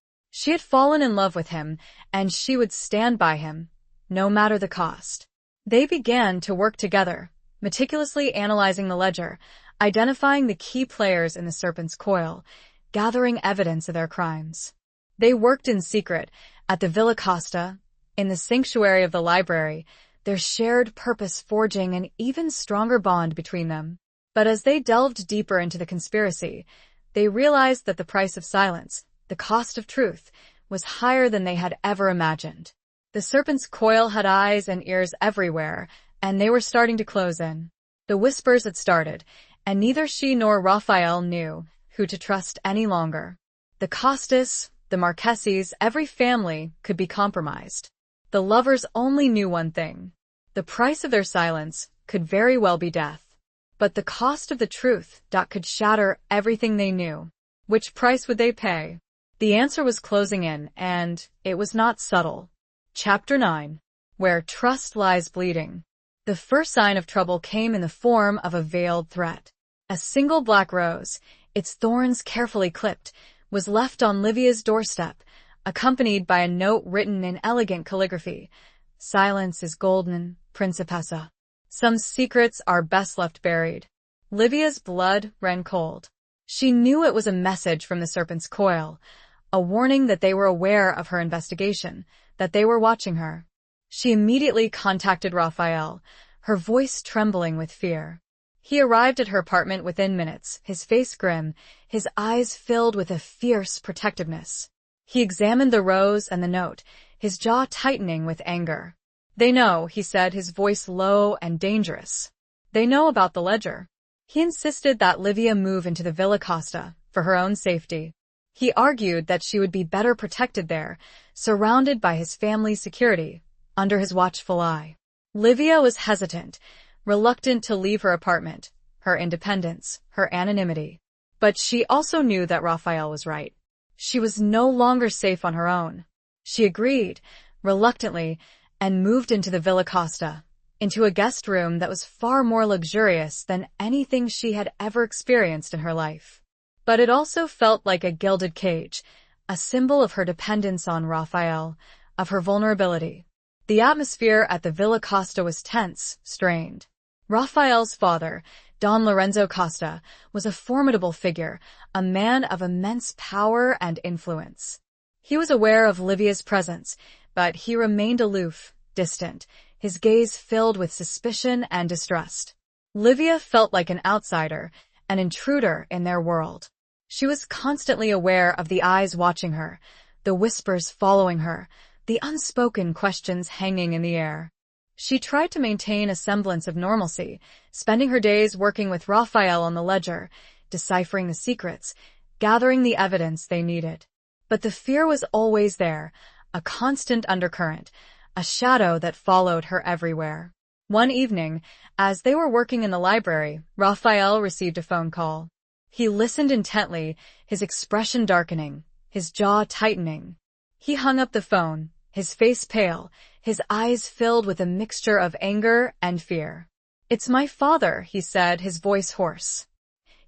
She had fallen in love with him, and she would stand by him, no matter the cost. They began to work together, meticulously analyzing the ledger, identifying the key players in the serpent's coil, gathering evidence of their crimes. They worked in secret, at the Villa Costa, in the sanctuary of the library, their shared purpose forging an even stronger bond between them. But as they delved deeper into the conspiracy, they realized that the price of silence, the cost of truth, was higher than they had ever imagined. The serpent's coil had eyes and ears everywhere, and they were starting to close in. The whispers had started, and neither she nor Raphael knew who to trust any longer. The Costas, the Marqueses, every family could be compromised. The lovers only knew one thing. The price of their silence could very well be death. But the cost of the truth could shatter everything they knew. Which price would they pay? The answer was closing in, and it was not subtle. Chapter 9. Where Trust Lies Bleeding. The first sign of trouble came in the form of a veiled threat. A single black rose, its thorns carefully clipped, was left on Livia's doorstep, accompanied by a note written in elegant calligraphy. Silence is golden, Principessa. Some secrets are best left buried. Livia's blood ran cold. She knew it was a message from the serpent's coil, a warning that they were aware of her investigation, that they were watching her. She immediately contacted Raphael, her voice trembling with fear. He arrived at her apartment within minutes, his face grim, his eyes filled with a fierce protectiveness. He examined the rose and the note, his jaw tightening with anger. "They know," he said, his voice low and dangerous. "They know about the ledger." He insisted that Livia move into the Villa Costa, for her own safety. He argued that she would be better protected there, surrounded by his family's security, under his watchful eye. Livia was hesitant, reluctant to leave her apartment, her independence, her anonymity. But she also knew that Raphael was right. She was no longer safe on her own. She agreed, reluctantly, and moved into the Villa Costa, into a guest room that was far more luxurious than anything she had ever experienced in her life. But it also felt like a gilded cage, a symbol of her dependence on Raphael, of her vulnerability. The atmosphere at the Villa Costa was tense, strained. Raphael's father, Don Lorenzo Costa, was a formidable figure, a man of immense power and influence. He was aware of Livia's presence, but he remained aloof, distant, his gaze filled with suspicion and distrust. Livia felt like an outsider, an intruder in their world. She was constantly aware of the eyes watching her, the whispers following her, the unspoken questions hanging in the air. She tried to maintain a semblance of normalcy, spending her days working with Raphael on the ledger, deciphering the secrets, gathering the evidence they needed. But the fear was always there, a constant undercurrent, a shadow that followed her everywhere. One evening, as they were working in the library, Raphael received a phone call. He listened intently, his expression darkening, his jaw tightening. He hung up the phone, his face pale, his eyes filled with a mixture of anger and fear. "It's my father," he said, his voice hoarse.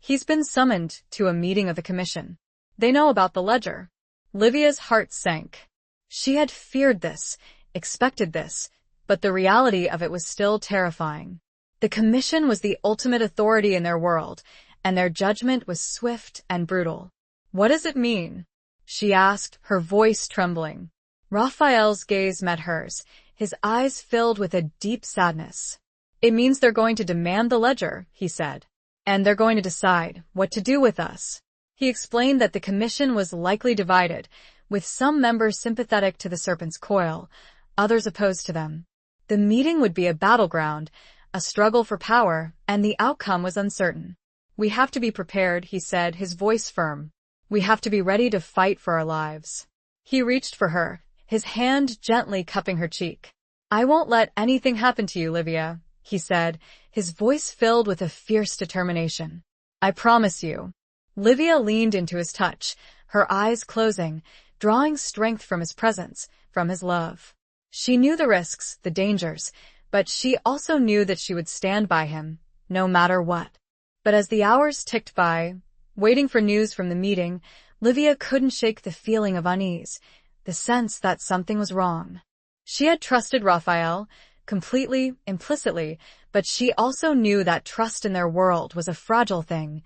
"He's been summoned to a meeting of the commission. They know about the ledger." Livia's heart sank. She had feared this, expected this, but the reality of it was still terrifying. The commission was the ultimate authority in their world, and their judgment was swift and brutal. "What does it mean?" she asked, her voice trembling. Raphael's gaze met hers, his eyes filled with a deep sadness. "It means they're going to demand the ledger," he said. "And they're going to decide what to do with us." He explained that the commission was likely divided, with some members sympathetic to the serpent's coil, others opposed to them. The meeting would be a battleground, a struggle for power, and the outcome was uncertain. "We have to be prepared," he said, his voice firm. "We have to be ready to fight for our lives." He reached for her, his hand gently cupping her cheek. "I won't let anything happen to you, Livia," he said, his voice filled with a fierce determination. "I promise you." Livia leaned into his touch, her eyes closing, drawing strength from his presence, from his love. She knew the risks, the dangers, but she also knew that she would stand by him, no matter what. But as the hours ticked by, waiting for news from the meeting, Livia couldn't shake the feeling of unease, the sense that something was wrong. She had trusted Raphael, completely, implicitly, but she also knew that trust in their world was a fragile thing,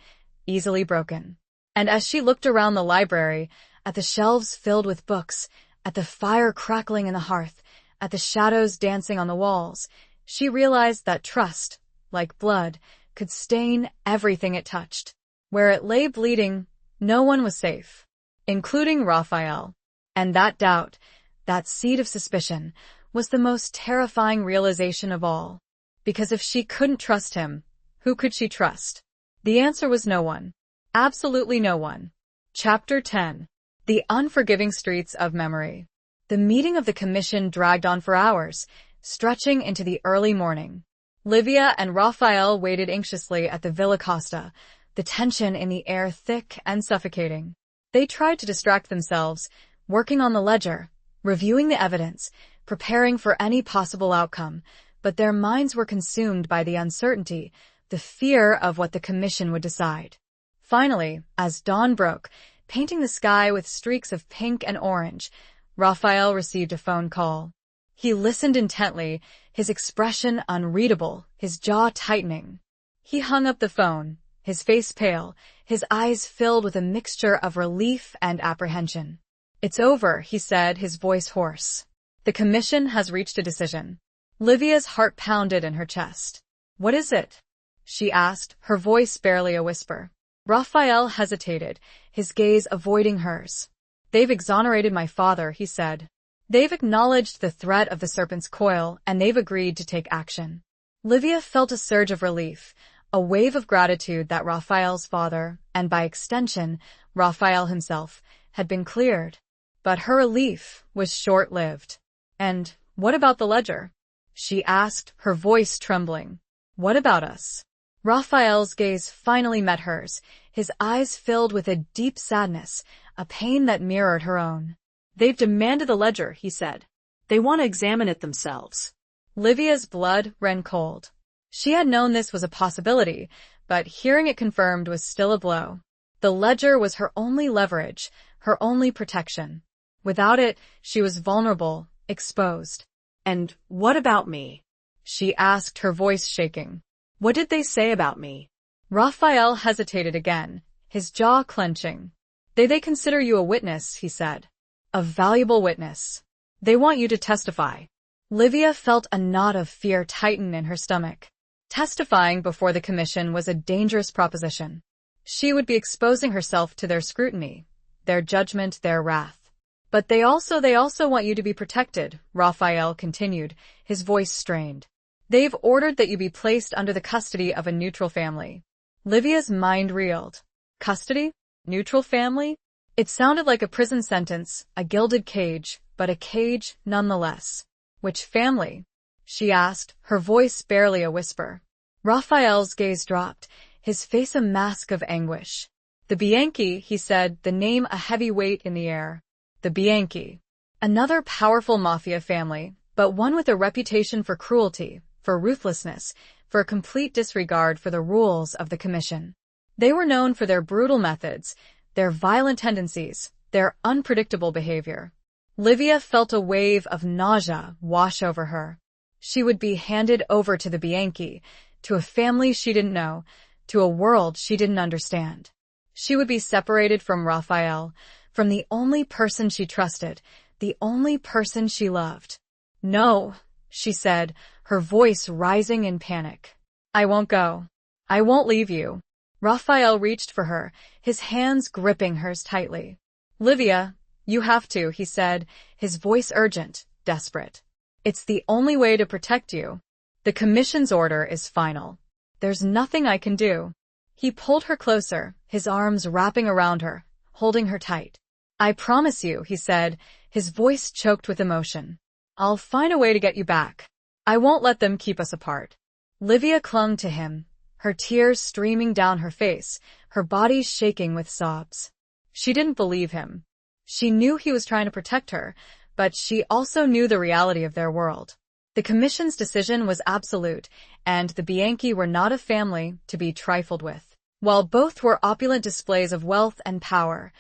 easily broken. And as she looked around the library, at the shelves filled with books, at the fire crackling in the hearth, at the shadows dancing on the walls, she realized that trust, like blood, could stain everything it touched. Where it lay bleeding, no one was safe, including Raphael. And that doubt, that seed of suspicion, was the most terrifying realization of all. Because if she couldn't trust him, who could she trust? The answer was no one. Absolutely no one. Chapter 10. The Unforgiving Streets of Memory. The meeting of the commission dragged on for hours, stretching into the early morning. Livia and Raphael waited anxiously at the Villa Costa, the tension in the air thick and suffocating. They tried to distract themselves, working on the ledger, reviewing the evidence, preparing for any possible outcome, but their minds were consumed by the uncertainty, the fear of what the commission would decide. Finally, as dawn broke, painting the sky with streaks of pink and orange, Raphael received a phone call. He listened intently, his expression unreadable, his jaw tightening. He hung up the phone, his face pale, his eyes filled with a mixture of relief and apprehension. "It's over," he said, his voice hoarse. "The commission has reached a decision." Livia's heart pounded in her chest. "What is it?" she asked, her voice barely a whisper. Raphael hesitated, his gaze avoiding hers. "They've exonerated my father," he said. "They've acknowledged the threat of the serpent's coil, and they've agreed to take action." Livia felt a surge of relief, a wave of gratitude that Raphael's father, and by extension, Raphael himself, had been cleared. But her relief was short-lived. "And what about the ledger?" she asked, her voice trembling. "What about us?" Raphael's gaze finally met hers, his eyes filled with a deep sadness, a pain that mirrored her own. "They've demanded the ledger," he said. "They want to examine it themselves." Livia's blood ran cold. She had known this was a possibility, but hearing it confirmed was still a blow. The ledger was her only leverage, her only protection. Without it, she was vulnerable, exposed. "And what about me?" she asked, her voice shaking. "What did they say about me?" Raphael hesitated again, his jaw clenching. They consider you a witness," he said. "A valuable witness. They want you to testify." Livia felt a knot of fear tighten in her stomach. Testifying before the commission was a dangerous proposition. She would be exposing herself to their scrutiny, their judgment, their wrath. "But they also want you to be protected," Raphael continued, his voice strained. "They've ordered that you be placed under the custody of a neutral family." Livia's mind reeled. Custody? Neutral family? It sounded like a prison sentence, a gilded cage, but a cage nonetheless. "Which family?" she asked, her voice barely a whisper. Raphael's gaze dropped, his face a mask of anguish. "The Bianchi," he said, the name a heavy weight in the air. The Bianchi. Another powerful mafia family, but one with a reputation for cruelty, for ruthlessness, for a complete disregard for the rules of the commission. They were known for their brutal methods, their violent tendencies, their unpredictable behavior. Livia felt a wave of nausea wash over her. She would be handed over to the Bianchi, to a family she didn't know, to a world she didn't understand. She would be separated from Raphael, from the only person she trusted, the only person she loved. "No," she said, her voice rising in panic. "I won't go. I won't leave you." Raphael reached for her, his hands gripping hers tightly. "Livia, you have to," he said, his voice urgent, desperate. "It's the only way to protect you. The commission's order is final. There's nothing I can do." He pulled her closer, his arms wrapping around her, holding her tight. "I promise you," he said, his voice choked with emotion. "I'll find a way to get you back. I won't let them keep us apart." Livia clung to him, her tears streaming down her face, her body shaking with sobs. She didn't believe him. She knew he was trying to protect her, but she also knew the reality of their world. The commission's decision was absolute, and the Bianchi were not a family to be trifled with. While both were opulent displays of wealth and power,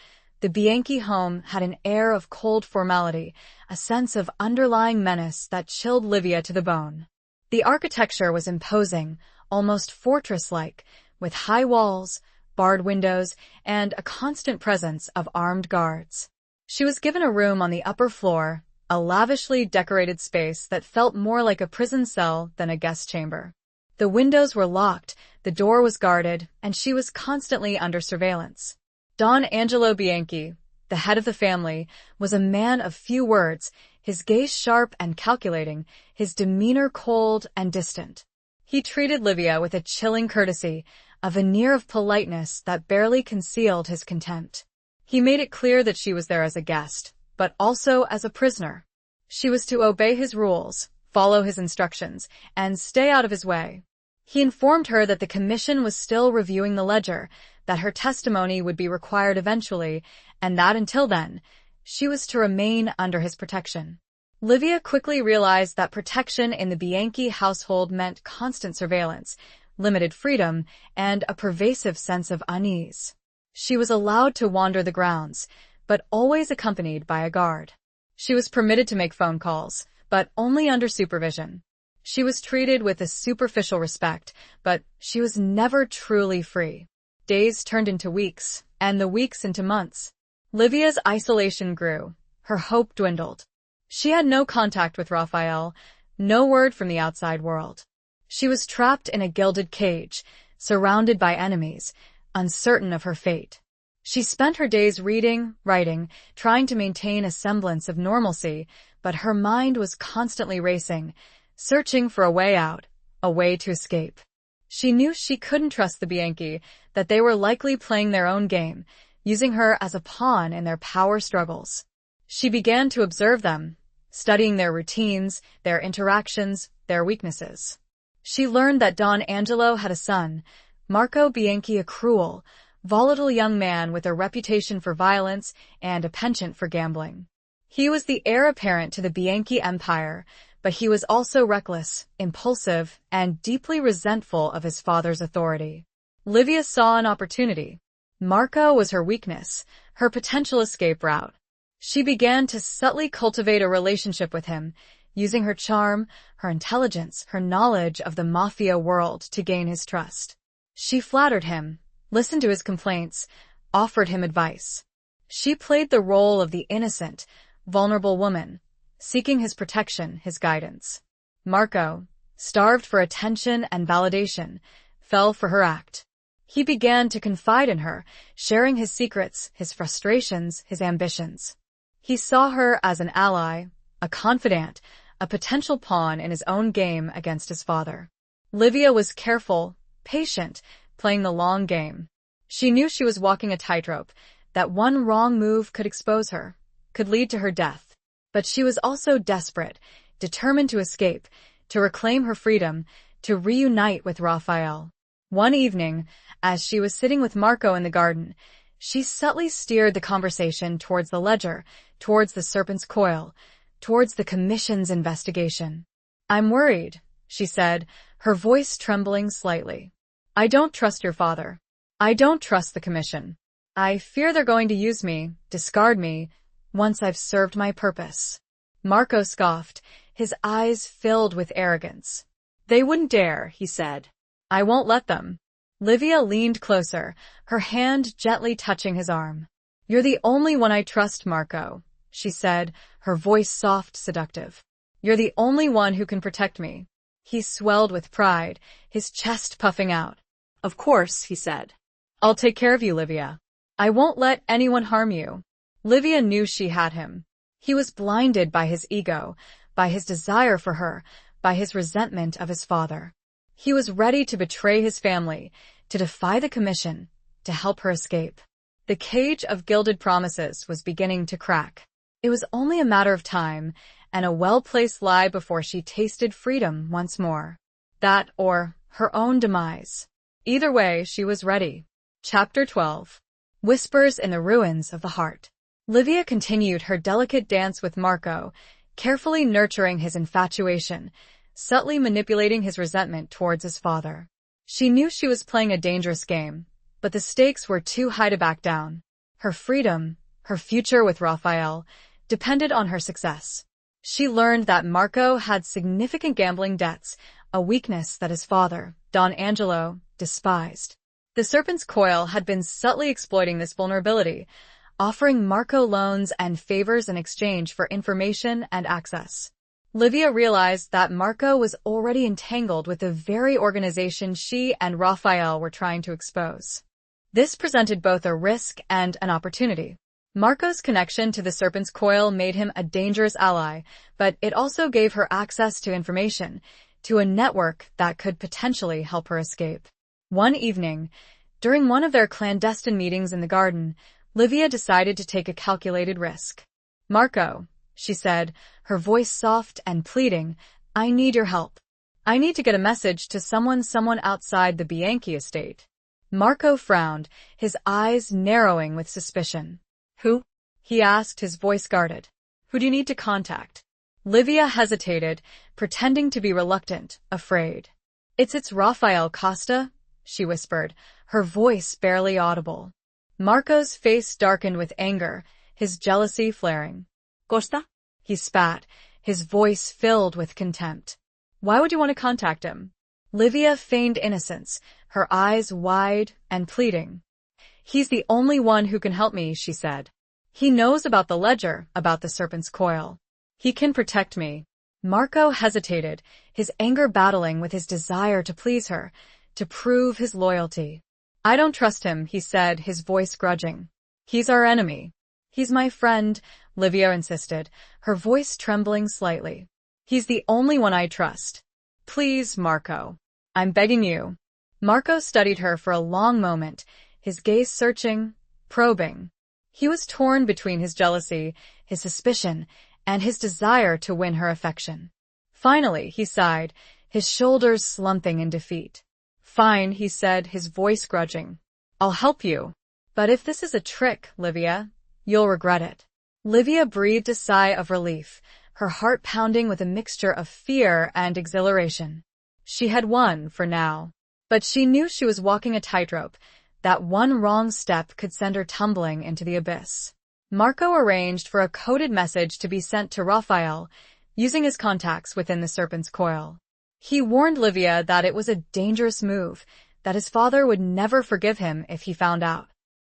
The Bianchi home had an air of cold formality, a sense of underlying menace that chilled Livia to the bone. The architecture was imposing, almost fortress-like, with high walls, barred windows, and a constant presence of armed guards. She was given a room on the upper floor, a lavishly decorated space that felt more like a prison cell than a guest chamber. The windows were locked, the door was guarded, and she was constantly under surveillance. Don Angelo Bianchi, the head of the family, was a man of few words, his gaze sharp and calculating, his demeanor cold and distant. He treated Livia with a chilling courtesy, a veneer of politeness that barely concealed his contempt. He made it clear that she was there as a guest, but also as a prisoner. She was to obey his rules, follow his instructions, and stay out of his way. He informed her that the commission was still reviewing the ledger, that her testimony would be required eventually, and that until then, she was to remain under his protection. Livia quickly realized that protection in the Bianchi household meant constant surveillance, limited freedom, and a pervasive sense of unease. She was allowed to wander the grounds, but always accompanied by a guard. She was permitted to make phone calls, but only under supervision. She was treated with a superficial respect, but she was never truly free. Days turned into weeks, and the weeks into months. Livia's isolation grew. Her hope dwindled. She had no contact with Raphael, no word from the outside world. She was trapped in a gilded cage, surrounded by enemies, uncertain of her fate. She spent her days reading, writing, trying to maintain a semblance of normalcy, but her mind was constantly racing, searching for a way out, a way to escape. She knew she couldn't trust the Bianchi, that they were likely playing their own game, using her as a pawn in their power struggles. She began to observe them, studying their routines, their interactions, their weaknesses. She learned that Don Angelo had a son, Marco Bianchi, a cruel, volatile young man with a reputation for violence and a penchant for gambling. He was the heir apparent to the Bianchi empire, but he was also reckless, impulsive, and deeply resentful of his father's authority. Livia saw an opportunity. Marco was her weakness, her potential escape route. She began to subtly cultivate a relationship with him, using her charm, her intelligence, her knowledge of the mafia world to gain his trust. She flattered him, listened to his complaints, offered him advice. She played the role of the innocent, vulnerable woman, seeking his protection, his guidance. Marco, starved for attention and validation, fell for her act. He began to confide in her, sharing his secrets, his frustrations, his ambitions. He saw her as an ally, a confidant, a potential pawn in his own game against his father. Livia was careful, patient, playing the long game. She knew she was walking a tightrope, that one wrong move could expose her, could lead to her death. But she was also desperate, determined to escape, to reclaim her freedom, to reunite with Raphael. One evening, as she was sitting with Marco in the garden, she subtly steered the conversation towards the ledger, towards the serpent's coil, towards the commission's investigation. "I'm worried," she said, her voice trembling slightly. "I don't trust your father. I don't trust the commission. I fear they're going to use me, discard me, once I've served my purpose." Marco scoffed, his eyes filled with arrogance. "They wouldn't dare," he said. "I won't let them." Livia leaned closer, her hand gently touching his arm. "You're the only one I trust, Marco," she said, her voice soft, seductive. "You're the only one who can protect me." He swelled with pride, his chest puffing out. "Of course," he said. "I'll take care of you, Livia. I won't let anyone harm you." Livia knew she had him. He was blinded by his ego, by his desire for her, by his resentment of his father. He was ready to betray his family, to defy the commission, to help her escape. The cage of gilded promises was beginning to crack. It was only a matter of time, and a well-placed lie before she tasted freedom once more. That or her own demise. Either way, she was ready. Chapter 12. Whispers in the Ruins of the Heart. Livia continued her delicate dance with Marco, carefully nurturing his infatuation, subtly manipulating his resentment towards his father. She knew she was playing a dangerous game, but the stakes were too high to back down. Her freedom, Her future with Raphael depended on her success. She learned that Marco had significant gambling debts, a weakness that his father, Don Angelo, despised. The Serpent's Coil had been subtly exploiting this vulnerability, offering Marco loans and favors in exchange for information and access. Livia realized that Marco was already entangled with the very organization she and Raphael were trying to expose. This presented both a risk and an opportunity. Marco's connection to the Serpent's Coil made him a dangerous ally, but it also gave her access to information, to a network that could potentially help her escape. One evening, during one of their clandestine meetings in the garden, Livia decided to take a calculated risk. "Marco," she said, her voice soft and pleading, "I need your help. I need to get a message to someone outside the Bianchi estate." Marco frowned, his eyes narrowing with suspicion. "Who?" he asked, his voice guarded. "Who do you need to contact?" Livia hesitated, pretending to be reluctant, afraid. It's Rafael Costa," she whispered, her voice barely audible. Marco's face darkened with anger, his jealousy flaring. "Costa?" he spat, his voice filled with contempt. "Why would you want to contact him?" Livia feigned innocence, her eyes wide and pleading. "He's the only one who can help me," she said. "He knows about the ledger, about the Serpent's Coil. He can protect me." Marco hesitated, his anger battling with his desire to please her, to prove his loyalty. "I don't trust him," he said, his voice grudging. "He's our enemy." "He's my friend," Livia insisted, her voice trembling slightly. "He's the only one I trust. Please, Marco. I'm begging you." Marco studied her for a long moment, his gaze searching, probing. He was torn between his jealousy, his suspicion, and his desire to win her affection. Finally, he sighed, his shoulders slumping in defeat. "Fine," he said, his voice grudging. "I'll help you. But if this is a trick, Livia, you'll regret it." Livia breathed a sigh of relief, her heart pounding with a mixture of fear and exhilaration. She had won, for now. But she knew she was walking a tightrope, that one wrong step could send her tumbling into the abyss. Marco arranged for a coded message to be sent to Raphael, using his contacts within the Serpent's Coil. He warned Livia that it was a dangerous move, that his father would never forgive him if he found out.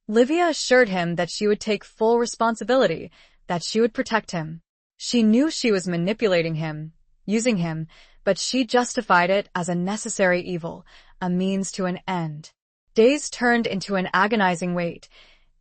Livia assured him that she would take full responsibility, that she would protect him. She knew she was manipulating him, using him, but she justified it as a necessary evil, a means to an end. Days turned into an agonizing wait,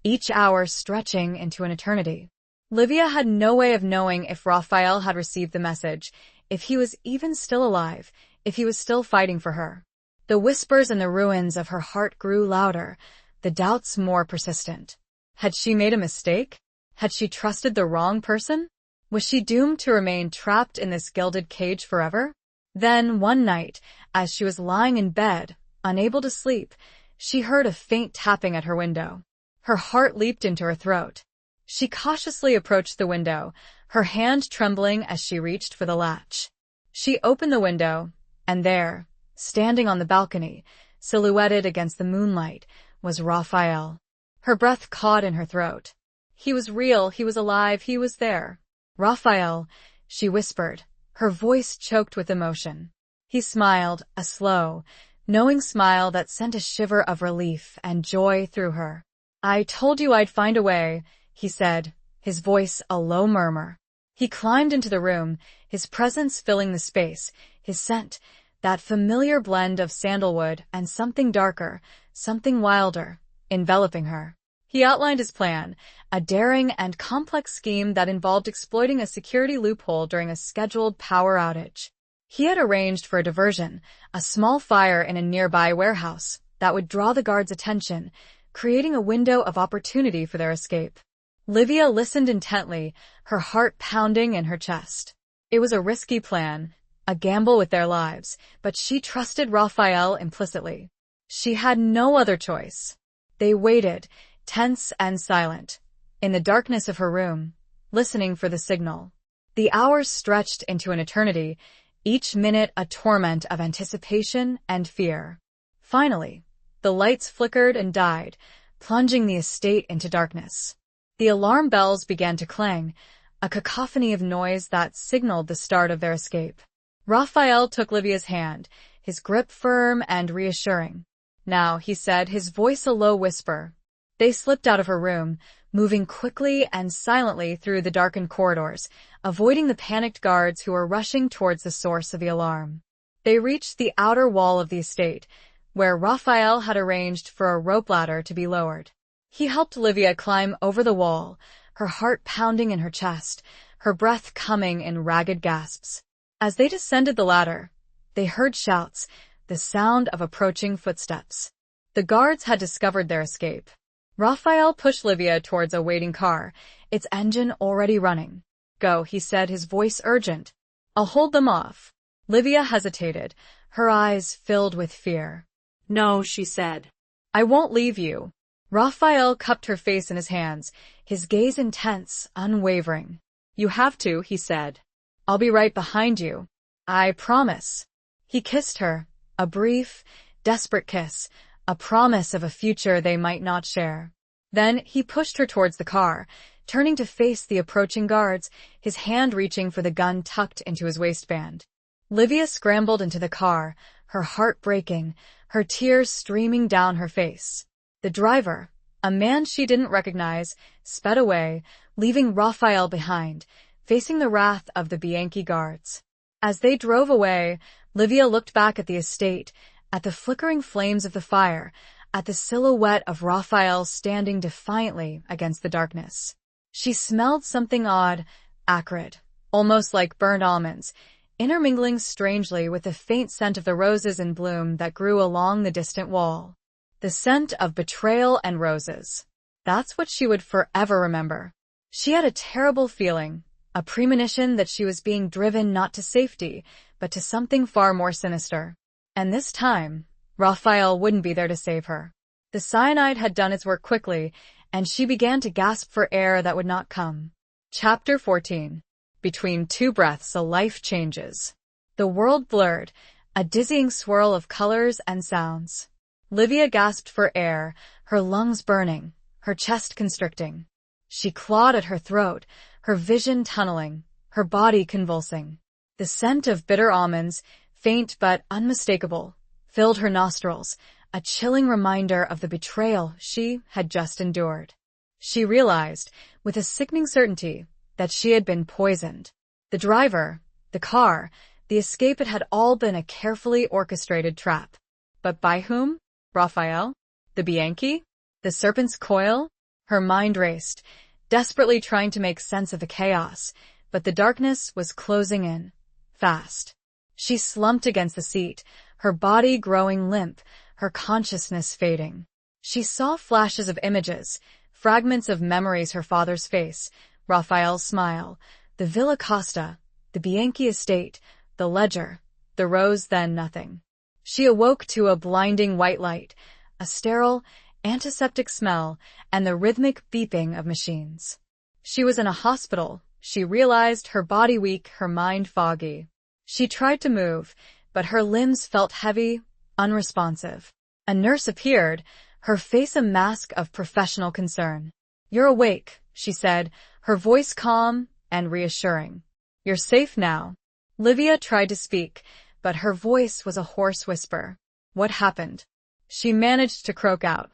each hour stretching into an eternity. Livia had no way of knowing if Raphael had received the message, if he was even still alive, if he was still fighting for her. The whispers in the ruins of her heart grew louder, the doubts more persistent. Had she made a mistake? Had she trusted the wrong person? Was she doomed to remain trapped in this gilded cage forever? Then, one night, as she was lying in bed, unable to sleep, she heard a faint tapping at her window. Her heart leaped into her throat. She cautiously approached the window, her hand trembling as she reached for the latch. She opened the window, and there, standing on the balcony, silhouetted against the moonlight, was Raphael. Her breath caught in her throat. He was real, he was alive, he was there. "Raphael," she whispered, her voice choked with emotion. He smiled, a slow, knowing smile that sent a shiver of relief and joy through her. "I told you I'd find a way," he said, his voice a low murmur. He climbed into the room, his presence filling the space, his scent, that familiar blend of sandalwood and something darker, something wilder, enveloping her. He outlined his plan, a daring and complex scheme that involved exploiting a security loophole during a scheduled power outage. He had arranged for a diversion, a small fire in a nearby warehouse, that would draw the guards' attention, creating a window of opportunity for their escape. Livia listened intently, her heart pounding in her chest. It was a risky plan, a gamble with their lives, but she trusted Raphael implicitly. She had no other choice. They waited, tense and silent, in the darkness of her room, listening for the signal. The hours stretched into an eternity, each minute a torment of anticipation and fear. Finally, the lights flickered and died, plunging the estate into darkness. The alarm bells began to clang, a cacophony of noise that signaled the start of their escape. Raphael took Livia's hand, his grip firm and reassuring. "Now," he said, his voice a low whisper. They slipped out of her room, moving quickly and silently through the darkened corridors, avoiding the panicked guards who were rushing towards the source of the alarm. They reached the outer wall of the estate, where Raphael had arranged for a rope ladder to be lowered. He helped Livia climb over the wall, her heart pounding in her chest, her breath coming in ragged gasps. As they descended the ladder, they heard shouts, the sound of approaching footsteps. The guards had discovered their escape. Raphael pushed Livia towards a waiting car, its engine already running. "Go," he said, his voice urgent. "I'll hold them off." Livia hesitated, her eyes filled with fear. "No," she said. "I won't leave you." Raphael cupped her face in his hands, his gaze intense, unwavering. "You have to," he said. "I'll be right behind you. I promise." He kissed her, a brief, desperate kiss, a promise of a future they might not share. Then he pushed her towards the car, turning to face the approaching guards, his hand reaching for the gun tucked into his waistband. Livia scrambled into the car, her heart breaking, her tears streaming down her face. The driver, a man she didn't recognize, sped away, leaving Raphael behind, facing the wrath of the Bianchi guards. As they drove away, Livia looked back at the estate, at the flickering flames of the fire, at the silhouette of Raphael standing defiantly against the darkness. She smelled something odd, acrid, almost like burned almonds, intermingling strangely with the faint scent of the roses in bloom that grew along the distant wall. The scent of betrayal and roses. That's what she would forever remember. She had a terrible feeling, a premonition that she was being driven not to safety, but to something far more sinister. And this time, Raphael wouldn't be there to save her. The cyanide had done its work quickly, and she began to gasp for air that would not come. Chapter 14. Between two breaths, a life changes. The world blurred, a dizzying swirl of colors and sounds. Livia gasped for air, her lungs burning, her chest constricting. She clawed at her throat, her vision tunneling, her body convulsing. The scent of bitter almonds, faint but unmistakable, filled her nostrils, a chilling reminder of the betrayal she had just endured. She realized, with a sickening certainty, that she had been poisoned. The driver, the car, the escape, it had all been a carefully orchestrated trap. But by whom? Raphael? The Bianchi? The serpent's coil? Her mind raced, desperately trying to make sense of the chaos, but the darkness was closing in, fast. She slumped against the seat, her body growing limp, her consciousness fading. She saw flashes of images, fragments of memories: her father's face, Raphael's smile, the Villa Costa, the Bianchi estate, the ledger, the rose, then nothing. She awoke to a blinding white light, a sterile, antiseptic smell, and the rhythmic beeping of machines. She was in a hospital, she realized, her body weak, her mind foggy. She tried to move, but her limbs felt heavy, unresponsive. A nurse appeared, her face a mask of professional concern. "You're awake," she said, her voice calm and reassuring. "You're safe now." Livia tried to speak, but her voice was a hoarse whisper. "What happened?" she managed to croak out.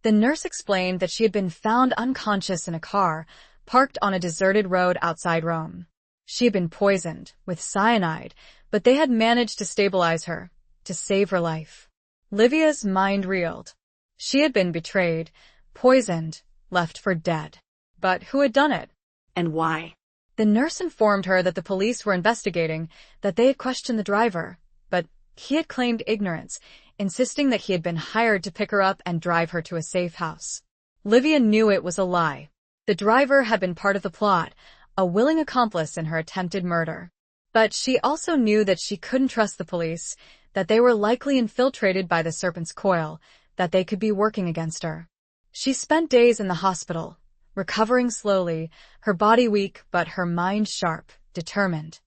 The nurse explained that she had been found unconscious in a car, parked on a deserted road outside Rome. She had been poisoned with cyanide, but they had managed to stabilize her, to save her life. Livia's mind reeled. She had been betrayed, poisoned, left for dead. But who had done it? And why? The nurse informed her that the police were investigating, that they had questioned the driver, but he had claimed ignorance, insisting that he had been hired to pick her up and drive her to a safe house. Livia knew it was a lie. The driver had been part of the plot, a willing accomplice in her attempted murder. But she also knew that she couldn't trust the police, that they were likely infiltrated by the serpent's coil, that they could be working against her. She spent days in the hospital, recovering slowly, her body weak but her mind sharp, determined.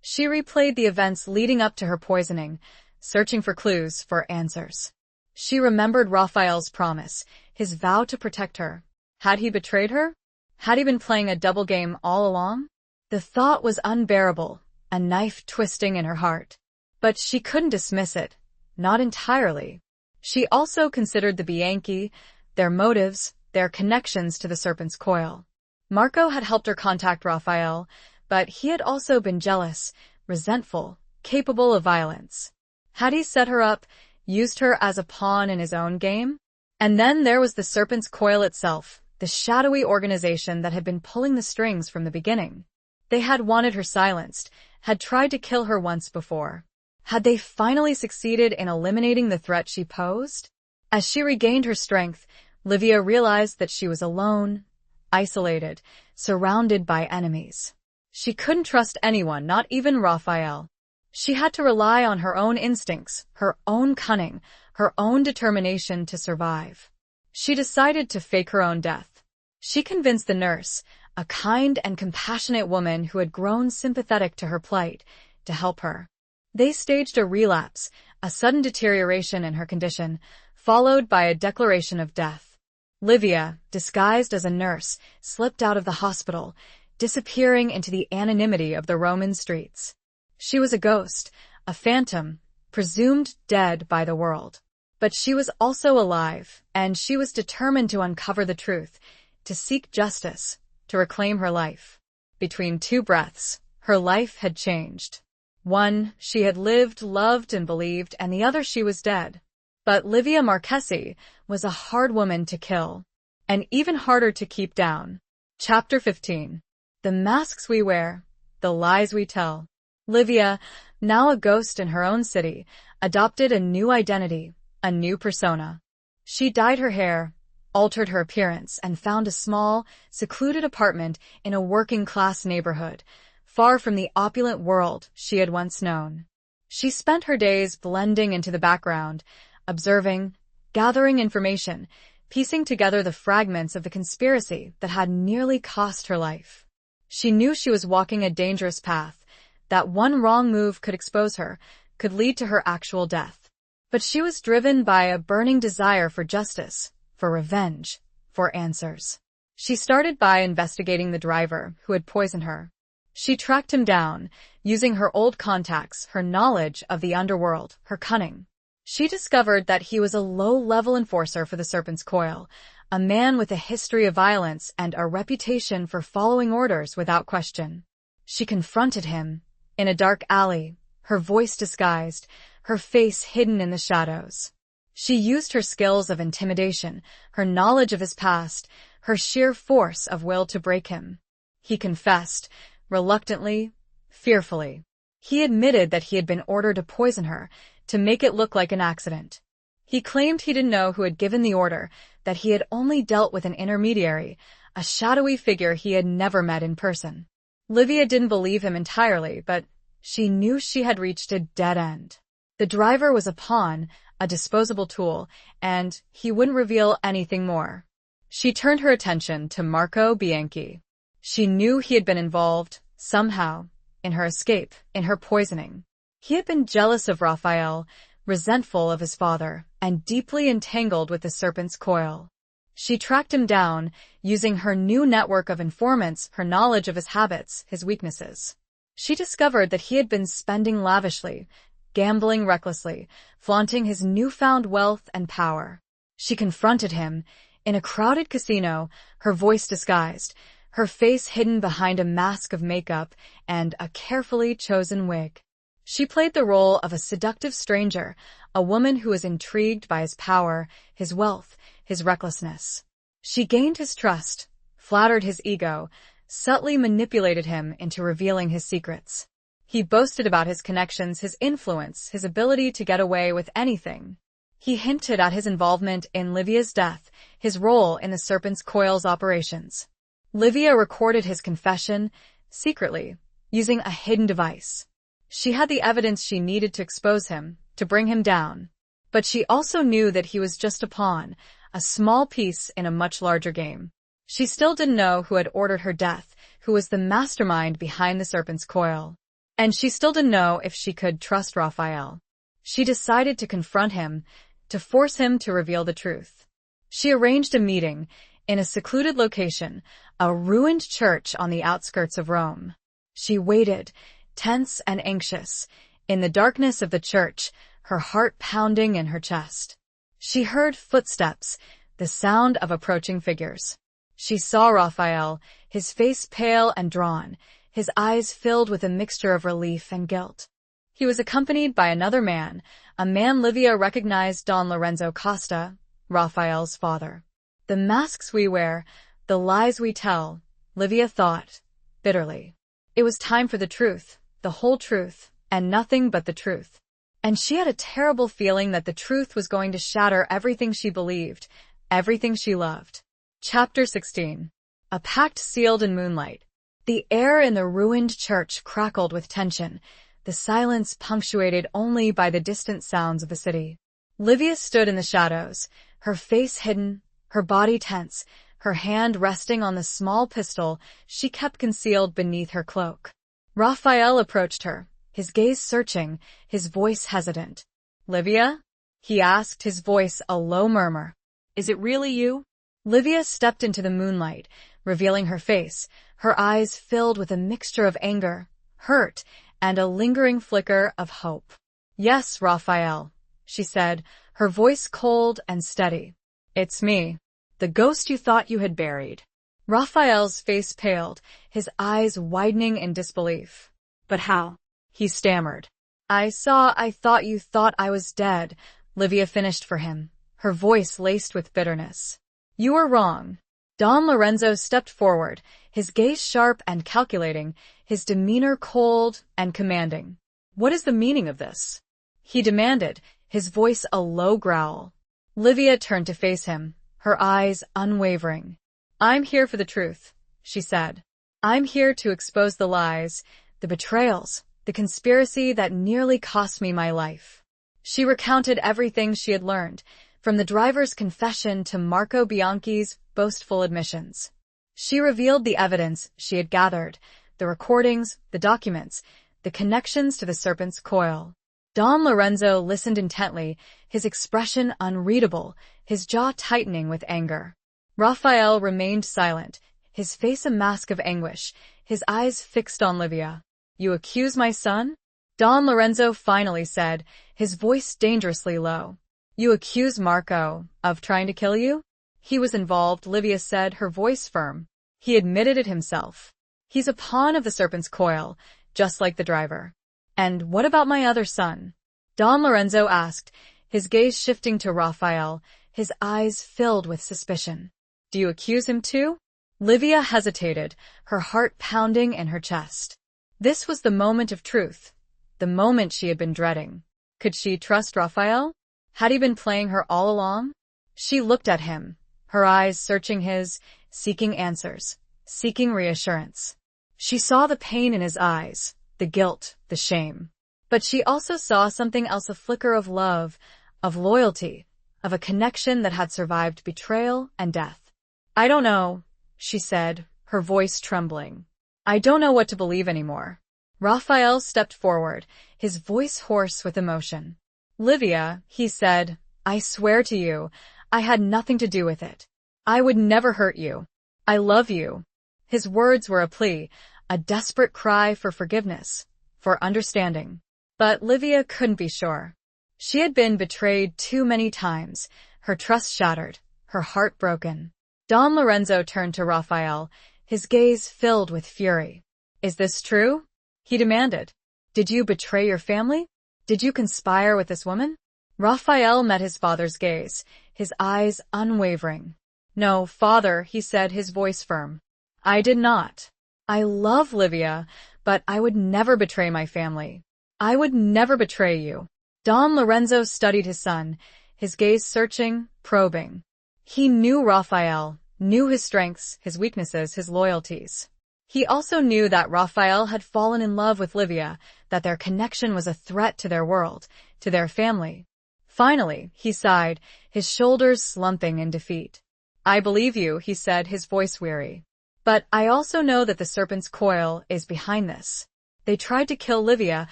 She replayed the events leading up to her poisoning, searching for clues, for answers. She remembered Raphael's promise, his vow to protect her. Had he betrayed her? Had he been playing a double game all along? The thought was unbearable, a knife twisting in her heart. But she couldn't dismiss it. Not entirely. She also considered the Bianchi, their motives, their connections to the Serpent's Coil. Marco had helped her contact Raphael, but he had also been jealous, resentful, capable of violence. Had he set her up, used her as a pawn in his own game? And then there was the Serpent's Coil itself, the shadowy organization that had been pulling the strings from the beginning. They had wanted her silenced, had tried to kill her once before. Had they finally succeeded in eliminating the threat she posed? As she regained her strength, Livia realized that she was alone, isolated, surrounded by enemies. She couldn't trust anyone, not even Raphael. She had to rely on her own instincts, her own cunning, her own determination to survive. She decided to fake her own death. She convinced the nurse, a kind and compassionate woman who had grown sympathetic to her plight, to help her. They staged a relapse, a sudden deterioration in her condition, followed by a declaration of death. Livia, disguised as a nurse, slipped out of the hospital, disappearing into the anonymity of the Roman streets. She was a ghost, a phantom, presumed dead by the world. But she was also alive, and she was determined to uncover the truth, to seek justice, to reclaim her life. Between two breaths, her life had changed. One, she had lived, loved, and believed, and the other she was dead. But Livia Marchesi was a hard woman to kill, and even harder to keep down. Chapter 15. The masks we wear, the lies we tell. Livia, now a ghost in her own city, adopted a new identity, a new persona. She dyed her hair, altered her appearance, and found a small, secluded apartment in a working-class neighborhood, far from the opulent world she had once known. She spent her days blending into the background, observing, gathering information, piecing together the fragments of the conspiracy that had nearly cost her life. She knew she was walking a dangerous path, that one wrong move could expose her, could lead to her actual death. But she was driven by a burning desire for justice, for revenge, for answers. She started by investigating the driver who had poisoned her. She tracked him down, using her old contacts, her knowledge of the underworld, her cunning. She discovered that he was a low-level enforcer for the Serpent's Coil, a man with a history of violence and a reputation for following orders without question. She confronted him, in a dark alley, her voice disguised, her face hidden in the shadows. She used her skills of intimidation, her knowledge of his past, her sheer force of will to break him. He confessed, reluctantly, fearfully. He admitted that he had been ordered to poison her, to make it look like an accident. He claimed he didn't know who had given the order, that he had only dealt with an intermediary, a shadowy figure he had never met in person. Livia didn't believe him entirely, but she knew she had reached a dead end. The driver was a pawn, a disposable tool, and he wouldn't reveal anything more. She turned her attention to Marco Bianchi. She knew he had been involved, somehow, in her escape, in her poisoning. He had been jealous of Raphael, resentful of his father, and deeply entangled with the Serpent's Coil. She tracked him down, using her new network of informants, her knowledge of his habits, his weaknesses. She discovered that he had been spending lavishly, gambling recklessly, flaunting his newfound wealth and power. She confronted him, in a crowded casino, her voice disguised, her face hidden behind a mask of makeup and a carefully chosen wig. She played the role of a seductive stranger, a woman who was intrigued by his power, his wealth, his recklessness. She gained his trust, flattered his ego, subtly manipulated him into revealing his secrets. He boasted about his connections, his influence, his ability to get away with anything. He hinted at his involvement in Livia's death, his role in the Serpent's Coil's operations. Livia recorded his confession, secretly, using a hidden device. She had the evidence she needed to expose him, to bring him down. But she also knew that he was just a pawn, a small piece in a much larger game. She still didn't know who had ordered her death, who was the mastermind behind the Serpent's Coil. And she still didn't know if she could trust Raphael. She decided to confront him, to force him to reveal the truth. She arranged a meeting, in a secluded location, a ruined church on the outskirts of Rome. She waited, tense and anxious, in the darkness of the church, her heart pounding in her chest. She heard footsteps, the sound of approaching figures. She saw Raphael, his face pale and drawn, his eyes filled with a mixture of relief and guilt. He was accompanied by another man, a man Livia recognized, Don Lorenzo Costa, Raphael's father. The masks we wear, the lies we tell, Livia thought, bitterly. It was time for the truth, the whole truth, and nothing but the truth. And she had a terrible feeling that the truth was going to shatter everything she believed, everything she loved. Chapter 16. A pact sealed in moonlight. The air in the ruined church crackled with tension, the silence punctuated only by the distant sounds of the city. Livia stood in the shadows, her face hidden, her body tense, her hand resting on the small pistol she kept concealed beneath her cloak. Raphael approached her, his gaze searching, his voice hesitant. "Livia?" he asked, his voice a low murmur. Is it really you? Livia stepped into the moonlight, revealing her face, her eyes filled with a mixture of anger, hurt, and a lingering flicker of hope. "Yes, Raphael," she said, her voice cold and steady. "It's me, the ghost you thought you had buried." Raphael's face paled, his eyes widening in disbelief. But how? He stammered. I thought you thought I was dead," Livia finished for him, her voice laced with bitterness. "You were wrong." Don Lorenzo stepped forward, his gaze sharp and calculating, his demeanor cold and commanding. "What is the meaning of this?" he demanded, his voice a low growl. Livia turned to face him, her eyes unwavering. "I'm here for the truth," she said. "I'm here to expose the lies, the betrayals, the conspiracy that nearly cost me my life." She recounted everything she had learned, from the driver's confession to Marco Bianchi's boastful admissions. She revealed the evidence she had gathered, the recordings, the documents, the connections to the serpent's coil. Don Lorenzo listened intently, his expression unreadable, his jaw tightening with anger. Raphael remained silent, his face a mask of anguish, his eyes fixed on Livia. "You accuse my son?" Don Lorenzo finally said, his voice dangerously low. "You accuse Marco of trying to kill you?" "He was involved," Livia said, her voice firm. "He admitted it himself. He's a pawn of the serpent's coil, just like the driver." "And what about my other son?" Don Lorenzo asked, his gaze shifting to Raphael, his eyes filled with suspicion. "Do you accuse him too?" Livia hesitated, her heart pounding in her chest. This was the moment of truth, the moment she had been dreading. Could she trust Raphael? Had he been playing her all along? She looked at him, her eyes searching his, seeking answers, seeking reassurance. She saw the pain in his eyes, the guilt, the shame. But she also saw something else, a flicker of love, of loyalty, of a connection that had survived betrayal and death. "I don't know," she said, her voice trembling. "I don't know what to believe anymore." Raphael stepped forward, his voice hoarse with emotion. "Livia," he said, "I swear to you, I had nothing to do with it. I would never hurt you. I love you." His words were a plea, a desperate cry for forgiveness, for understanding. But Livia couldn't be sure. She had been betrayed too many times, her trust shattered, her heart broken. Don Lorenzo turned to Raphael, his gaze filled with fury. "Is this true?" he demanded. "Did you betray your family? Did you conspire with this woman?" Raphael met his father's gaze, his eyes unwavering. "No, father," he said, his voice firm. "I did not. I love Livia, but I would never betray my family. I would never betray you." Don Lorenzo studied his son, his gaze searching, probing. He knew Raphael, knew his strengths, his weaknesses, his loyalties. He also knew that Raphael had fallen in love with Livia, that their connection was a threat to their world, to their family. Finally, he sighed, his shoulders slumping in defeat. "I believe you," he said, his voice weary. "But I also know that the serpent's coil is behind this. They tried to kill Livia,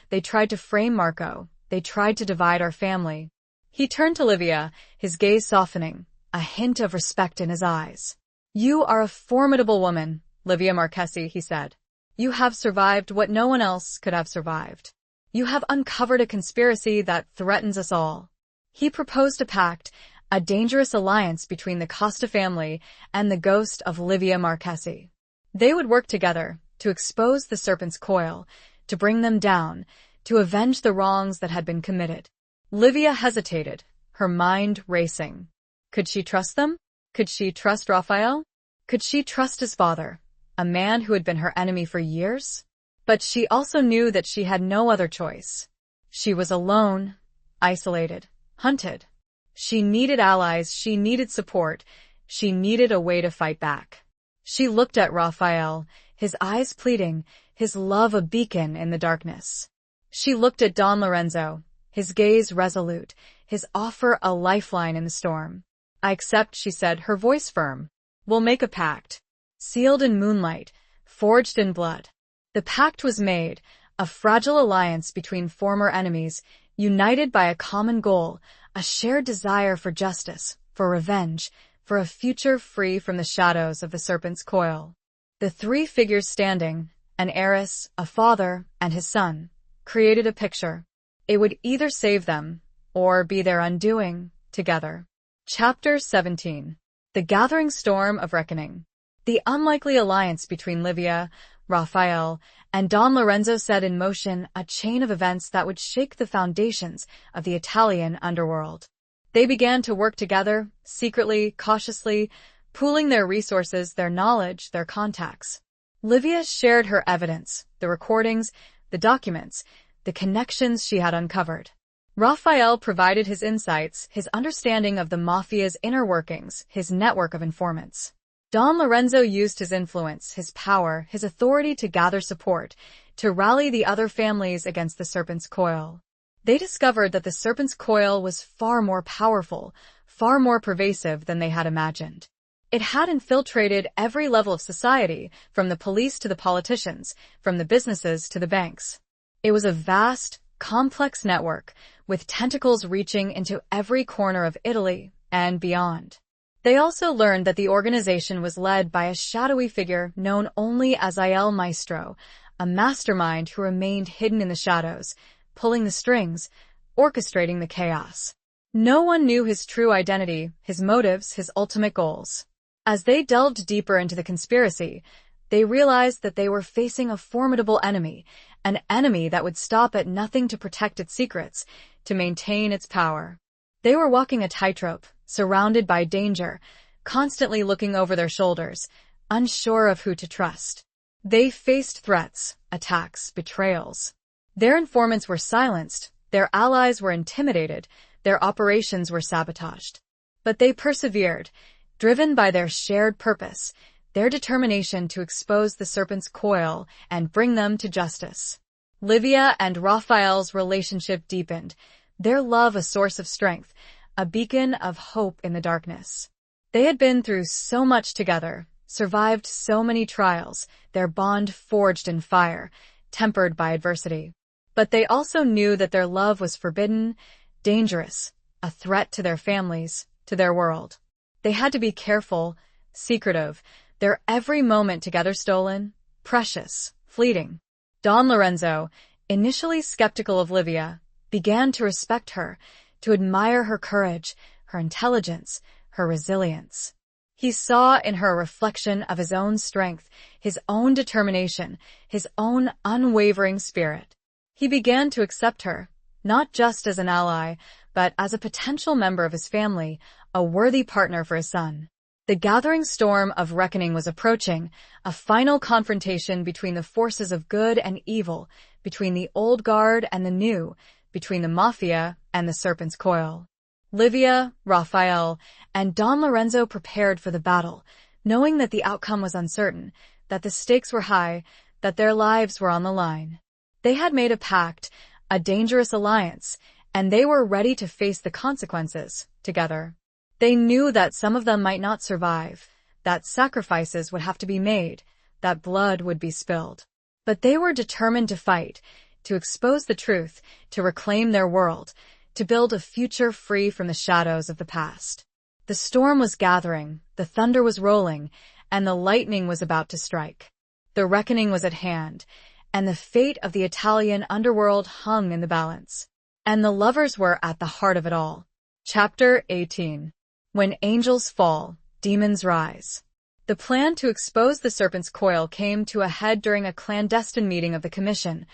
they tried to frame Marco, they tried to divide our family." He turned to Livia, his gaze softening, a hint of respect in his eyes. "You are a formidable woman, Livia Marchesi," he said. "You have survived what no one else could have survived. You have uncovered a conspiracy that threatens us all." He proposed a pact, a dangerous alliance between the Costa family and the ghost of Livia Marchesi. They would work together to expose the serpent's coil, to bring them down, to avenge the wrongs that had been committed. Livia hesitated, her mind racing. Could she trust them? Could she trust Raphael? Could she trust his father, a man who had been her enemy for years? But she also knew that she had no other choice. She was alone, isolated, hunted. She needed allies, she needed support, she needed a way to fight back. She looked at Raphael, his eyes pleading, his love a beacon in the darkness. She looked at Don Lorenzo, his gaze resolute, his offer a lifeline in the storm. "I accept," she said, her voice firm. "We'll make a pact. Sealed in moonlight, forged in blood." The pact was made, a fragile alliance between former enemies, united by a common goal, a shared desire for justice, for revenge, for a future free from the shadows of the serpent's coil. The three figures standing, an heiress, a father, and his son, created a picture. It would either save them, or be their undoing, together. Chapter 17. The Gathering Storm of Reckoning. The unlikely alliance between Livia, Raphael, and Don Lorenzo set in motion a chain of events that would shake the foundations of the Italian underworld. They began to work together, secretly, cautiously, pooling their resources, their knowledge, their contacts. Livia shared her evidence, the recordings, the documents, the connections she had uncovered. Raphael provided his insights, his understanding of the mafia's inner workings, his network of informants. Don Lorenzo used his influence, his power, his authority to gather support, to rally the other families against the serpent's coil. They discovered that the serpent's coil was far more powerful, far more pervasive than they had imagined. It had infiltrated every level of society, from the police to the politicians, from the businesses to the banks. It was a vast, complex network, with tentacles reaching into every corner of Italy and beyond. They also learned that the organization was led by a shadowy figure known only as Il Maestro, a mastermind who remained hidden in the shadows, pulling the strings, orchestrating the chaos. No one knew his true identity, his motives, his ultimate goals. As they delved deeper into the conspiracy, they realized that they were facing a formidable enemy, an enemy that would stop at nothing to protect its secrets, to maintain its power. They were walking a tightrope, surrounded by danger, constantly looking over their shoulders, unsure of who to trust. They faced threats, attacks, betrayals. Their informants were silenced, their allies were intimidated, their operations were sabotaged. But they persevered, driven by their shared purpose, their determination to expose the serpent's coil and bring them to justice. Livia and Raphael's relationship deepened, their love a source of strength, a beacon of hope in the darkness. They had been through so much together, survived so many trials, their bond forged in fire, tempered by adversity. But they also knew that their love was forbidden, dangerous, a threat to their families, to their world. They had to be careful, secretive, their every moment together stolen, precious, fleeting. Don Lorenzo, initially skeptical of Livia, began to respect her, to admire her courage, her intelligence, her resilience. He saw in her a reflection of his own strength, his own determination, his own unwavering spirit. He began to accept her, not just as an ally, but as a potential member of his family, a worthy partner for his son. The gathering storm of reckoning was approaching, a final confrontation between the forces of good and evil, between the old guard and the new, between the mafia and the serpent's coil. Livia, Raphael, and Don Lorenzo prepared for the battle, knowing that the outcome was uncertain, that the stakes were high, that their lives were on the line. They had made a pact, a dangerous alliance, and they were ready to face the consequences together. They knew that some of them might not survive, that sacrifices would have to be made, that blood would be spilled. But they were determined to fight, to expose the truth, to reclaim their world, to build a future free from the shadows of the past. The storm was gathering, the thunder was rolling, and the lightning was about to strike. The reckoning was at hand, and the fate of the Italian underworld hung in the balance. And the lovers were at the heart of it all. Chapter 18. When Angels Fall, Demons Rise. The plan to expose the serpent's coil came to a head during a clandestine meeting of the Commission,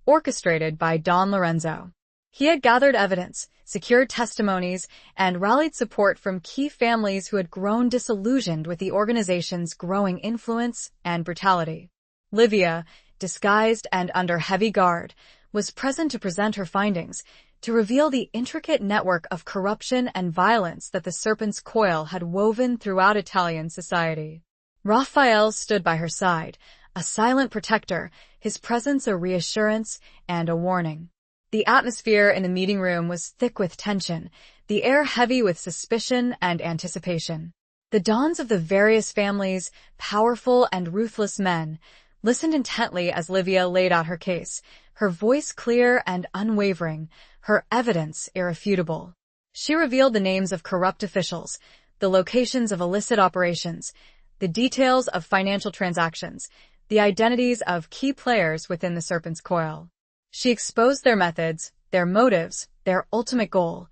orchestrated by Don Lorenzo. He had gathered evidence, secured testimonies, and rallied support from key families who had grown disillusioned with the organization's growing influence and brutality. Livia, disguised and under heavy guard, was present to present her findings, to reveal the intricate network of corruption and violence that the serpent's coil had woven throughout Italian society. Raphael stood by her side, a silent protector, his presence a reassurance and a warning. The atmosphere in the meeting room was thick with tension, the air heavy with suspicion and anticipation. The dons of the various families, powerful and ruthless men, listened intently as Livia laid out her case, her voice clear and unwavering, her evidence irrefutable. She revealed the names of corrupt officials, the locations of illicit operations, the details of financial transactions, the identities of key players within the serpent's coil. She exposed their methods, their motives, their ultimate goal,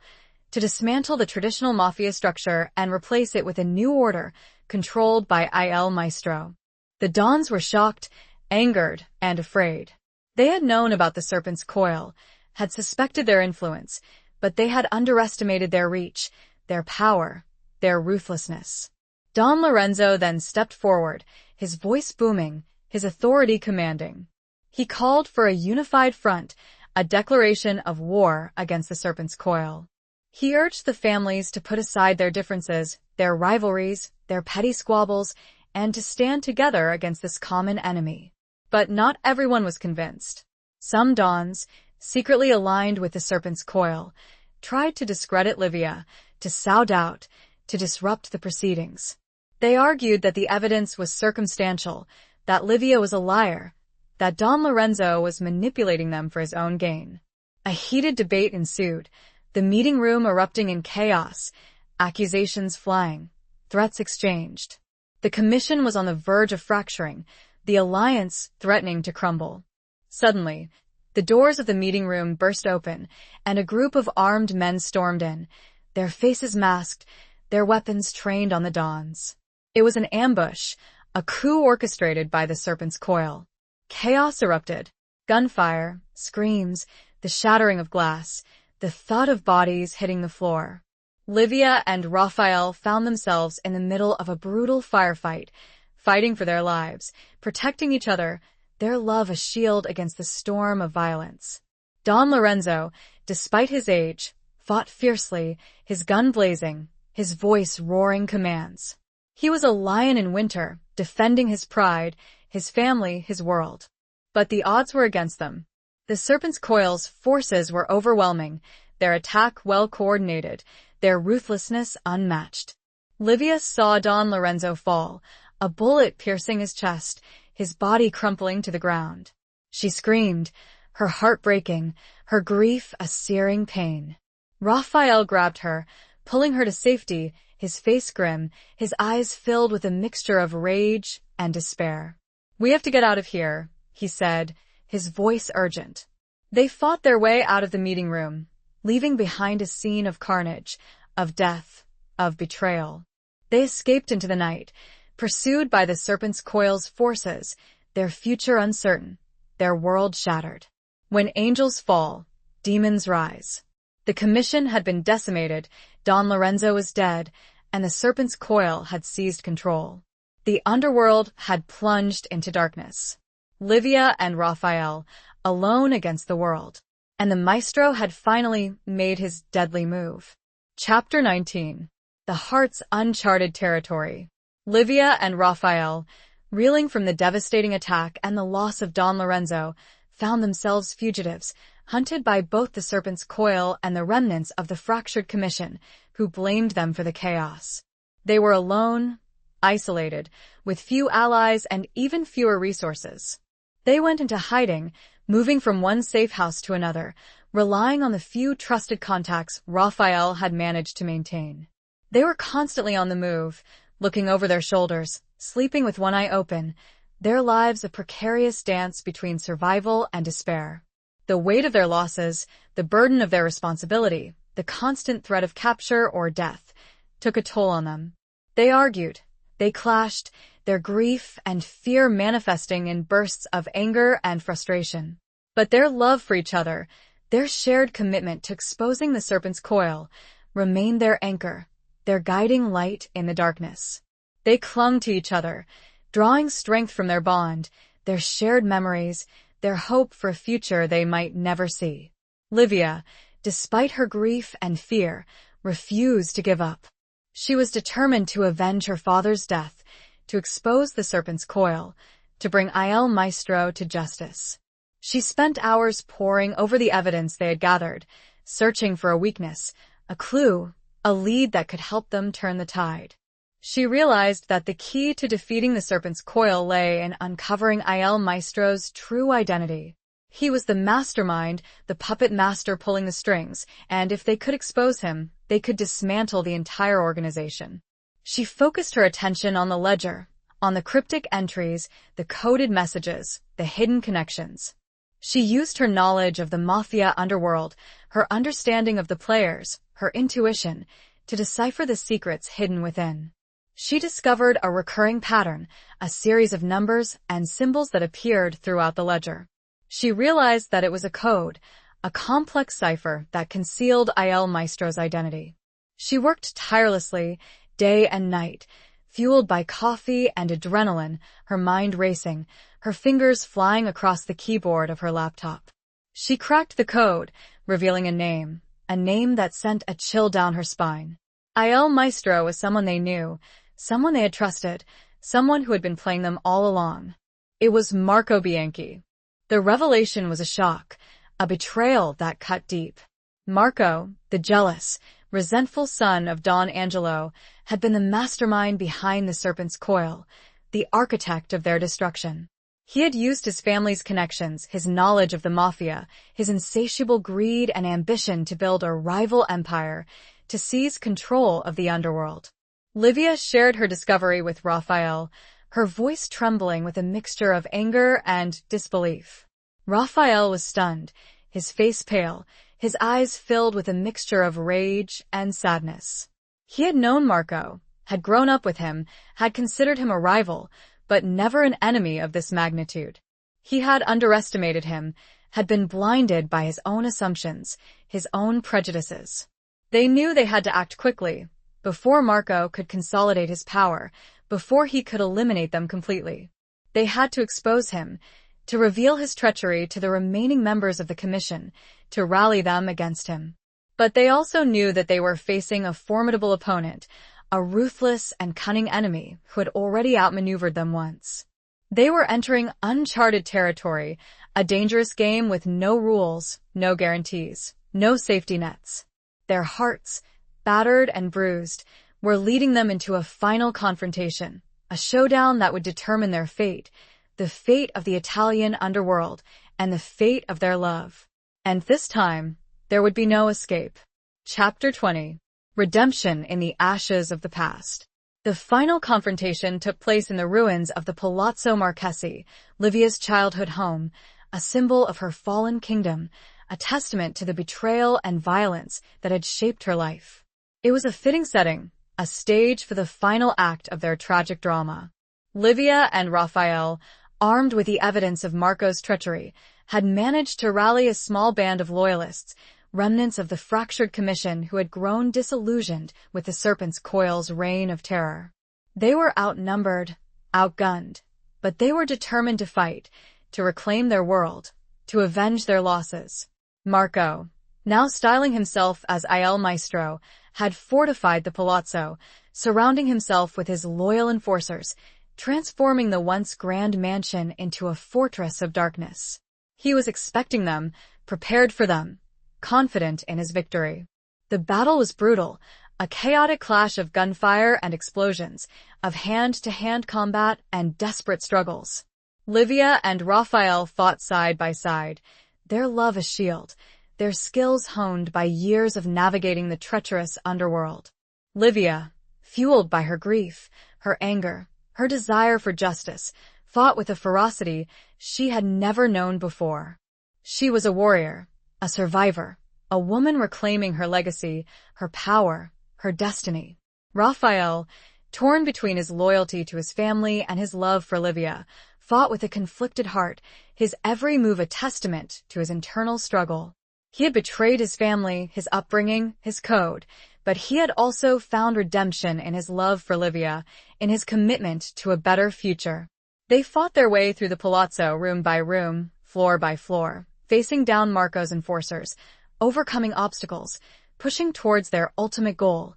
to dismantle the traditional mafia structure and replace it with a new order controlled by Il Maestro. The dons were shocked, angered, and afraid. They had known about the serpent's coil, had suspected their influence, but they had underestimated their reach, their power, their ruthlessness. Don Lorenzo then stepped forward, his voice booming, his authority commanding. He called for a unified front, a declaration of war against the serpent's coil. He urged the families to put aside their differences, their rivalries, their petty squabbles, and to stand together against this common enemy. But not everyone was convinced. Some dons, secretly aligned with the serpent's coil, tried to discredit Livia, to sow doubt, to disrupt the proceedings. They argued that the evidence was circumstantial, that Livia was a liar, that Don Lorenzo was manipulating them for his own gain. A heated debate ensued, the meeting room erupting in chaos, accusations flying, threats exchanged. The commission was on the verge of fracturing, the alliance threatening to crumble. Suddenly, the doors of the meeting room burst open, and a group of armed men stormed in, their faces masked, their weapons trained on the dons. It was an ambush, a coup orchestrated by the serpent's coil. Chaos erupted. Gunfire, screams, the shattering of glass, the thud of bodies hitting the floor. Livia and Raphael found themselves in the middle of a brutal firefight, fighting for their lives, protecting each other, their love a shield against the storm of violence. Don Lorenzo, despite his age, fought fiercely, his gun blazing, his voice roaring commands. He was a lion in winter, defending his pride, his family, his world. But the odds were against them. The serpent's coil's forces were overwhelming, their attack well coordinated, their ruthlessness unmatched. Livia saw Don Lorenzo fall, a bullet piercing his chest, his body crumpling to the ground. She screamed, her heart breaking, her grief a searing pain. Raphael grabbed her, pulling her to safety, his face grim, his eyes filled with a mixture of rage and despair. "We have to get out of here," he said, his voice urgent. They fought their way out of the meeting room, leaving behind a scene of carnage, of death, of betrayal. They escaped into the night, pursued by the serpent's coil's forces, their future uncertain, their world shattered. When angels fall, demons rise. The commission had been decimated, Don Lorenzo was dead, and the serpent's coil had seized control. The underworld had plunged into darkness. Livia and Raphael, alone against the world. And the maestro had finally made his deadly move. Chapter 19. The Heart's Uncharted Territory. Livia and Raphael, reeling from the devastating attack and the loss of Don Lorenzo, found themselves fugitives, hunted by both the serpent's coil and the remnants of the fractured commission, who blamed them for the chaos. They were alone, isolated, with few allies and even fewer resources. They went into hiding, moving from one safe house to another, relying on the few trusted contacts Raphael had managed to maintain. They were constantly on the move, looking over their shoulders, sleeping with one eye open, their lives a precarious dance between survival and despair. The weight of their losses, the burden of their responsibility, the constant threat of capture or death, took a toll on them. They argued, they clashed, their grief and fear manifesting in bursts of anger and frustration. But their love for each other, their shared commitment to exposing the serpent's coil, remained their anchor, their guiding light in the darkness. They clung to each other, drawing strength from their bond, their shared memories, their hope for a future they might never see. Livia, despite her grief and fear, refused to give up. She was determined to avenge her father's death, to expose the serpent's coil, to bring Il Maestro to justice. She spent hours poring over the evidence they had gathered, searching for a weakness, a clue, a lead that could help them turn the tide. She realized that the key to defeating the serpent's coil lay in uncovering Il Maestro's true identity. He was the mastermind, the puppet master pulling the strings, and if they could expose him, they could dismantle the entire organization. She focused her attention on the ledger, on the cryptic entries, the coded messages, the hidden connections. She used her knowledge of the mafia underworld, her understanding of the players, her intuition, to decipher the secrets hidden within. She discovered a recurring pattern, a series of numbers and symbols that appeared throughout the ledger. She realized that it was a code, a complex cipher that concealed Il Maestro's identity. She worked tirelessly, day and night, fueled by coffee and adrenaline, her mind racing, her fingers flying across the keyboard of her laptop. She cracked the code, revealing a name that sent a chill down her spine. Il Maestro was someone they knew, someone they had trusted, someone who had been playing them all along. It was Marco Bianchi. The revelation was a shock, a betrayal that cut deep. Marco, the jealous, resentful son of Don Angelo, had been the mastermind behind the serpent's coil, the architect of their destruction. He had used his family's connections, his knowledge of the mafia, his insatiable greed and ambition to build a rival empire, to seize control of the underworld. Livia shared her discovery with Raphael, her voice trembling with a mixture of anger and disbelief. Raphael was stunned, his face pale, his eyes filled with a mixture of rage and sadness. He had known Marco, had grown up with him, had considered him a rival, but never an enemy of this magnitude. He had underestimated him, had been blinded by his own assumptions, his own prejudices. They knew they had to act quickly, before Marco could consolidate his power, before he could eliminate them completely. They had to expose him, to reveal his treachery to the remaining members of the commission, to rally them against him. But they also knew that they were facing a formidable opponent, a ruthless and cunning enemy who had already outmaneuvered them once. They were entering uncharted territory, a dangerous game with no rules, no guarantees, no safety nets. Their hearts, battered and bruised, were leading them into a final confrontation, a showdown that would determine their fate, the fate of the Italian underworld, and the fate of their love. And this time, there would be no escape. Chapter 20. Redemption in the Ashes of the Past. The final confrontation took place in the ruins of the Palazzo Marchesi, Livia's childhood home, a symbol of her fallen kingdom, a testament to the betrayal and violence that had shaped her life. It was a fitting setting, a stage for the final act of their tragic drama. Livia and Raphael, armed with the evidence of Marco's treachery, had managed to rally a small band of loyalists, remnants of the fractured commission who had grown disillusioned with the serpent's coil's reign of terror. They were outnumbered, outgunned, but they were determined to fight, to reclaim their world, to avenge their losses. Marco, now styling himself as Il Maestro, had fortified the palazzo, surrounding himself with his loyal enforcers, transforming the once grand mansion into a fortress of darkness. He was expecting them, prepared for them, confident in his victory. The battle was brutal, a chaotic clash of gunfire and explosions, of hand-to-hand combat and desperate struggles. Livia and Raphael fought side by side, their love a shield, their skills honed by years of navigating the treacherous underworld. Livia, fueled by her grief, her anger, her desire for justice, fought with a ferocity she had never known before. She was a warrior, a survivor, a woman reclaiming her legacy, her power, her destiny. Raphael, torn between his loyalty to his family and his love for Livia, fought with a conflicted heart, his every move a testament to his internal struggle. He had betrayed his family, his upbringing, his code, but he had also found redemption in his love for Livia, in his commitment to a better future. They fought their way through the palazzo room by room, floor by floor, facing down Marco's enforcers, overcoming obstacles, pushing towards their ultimate goal,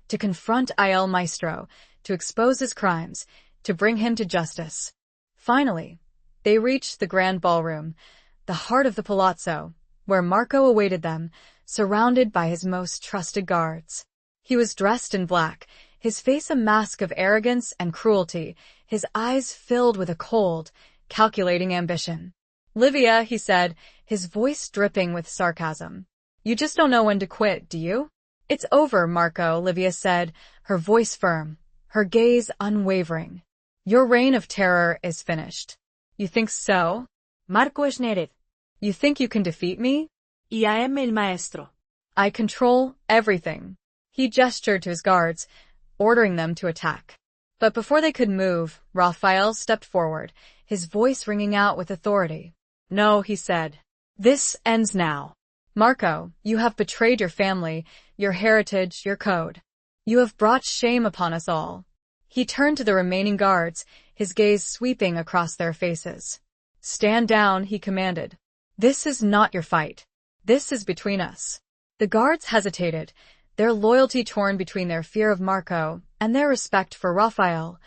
to confront Il Maestro, to expose his crimes, to bring him to justice. Finally, they reached the grand ballroom, the heart of the palazzo, where Marco awaited them, surrounded by his most trusted guards. He was dressed in black, his face a mask of arrogance and cruelty, his eyes filled with a cold, calculating ambition. "Livia," he said, his voice dripping with sarcasm. "You just don't know when to quit, do you?" "It's over, Marco," Livia said, her voice firm, her gaze unwavering. "Your reign of terror is finished." "You think so?" Marco es nered. "You think you can defeat me?" Y am el maestro. "I control everything." He gestured to his guards, ordering them to attack. But before they could move, Raphael stepped forward, his voice ringing out with authority. "No," he said. "This ends now." "Marco, you have betrayed your family, your heritage, your code. You have brought shame upon us all." He turned to the remaining guards, his gaze sweeping across their faces. "Stand down," he commanded. "This is not your fight. This is between us." The guards hesitated, their loyalty torn between their fear of Marco and their respect for Raphael,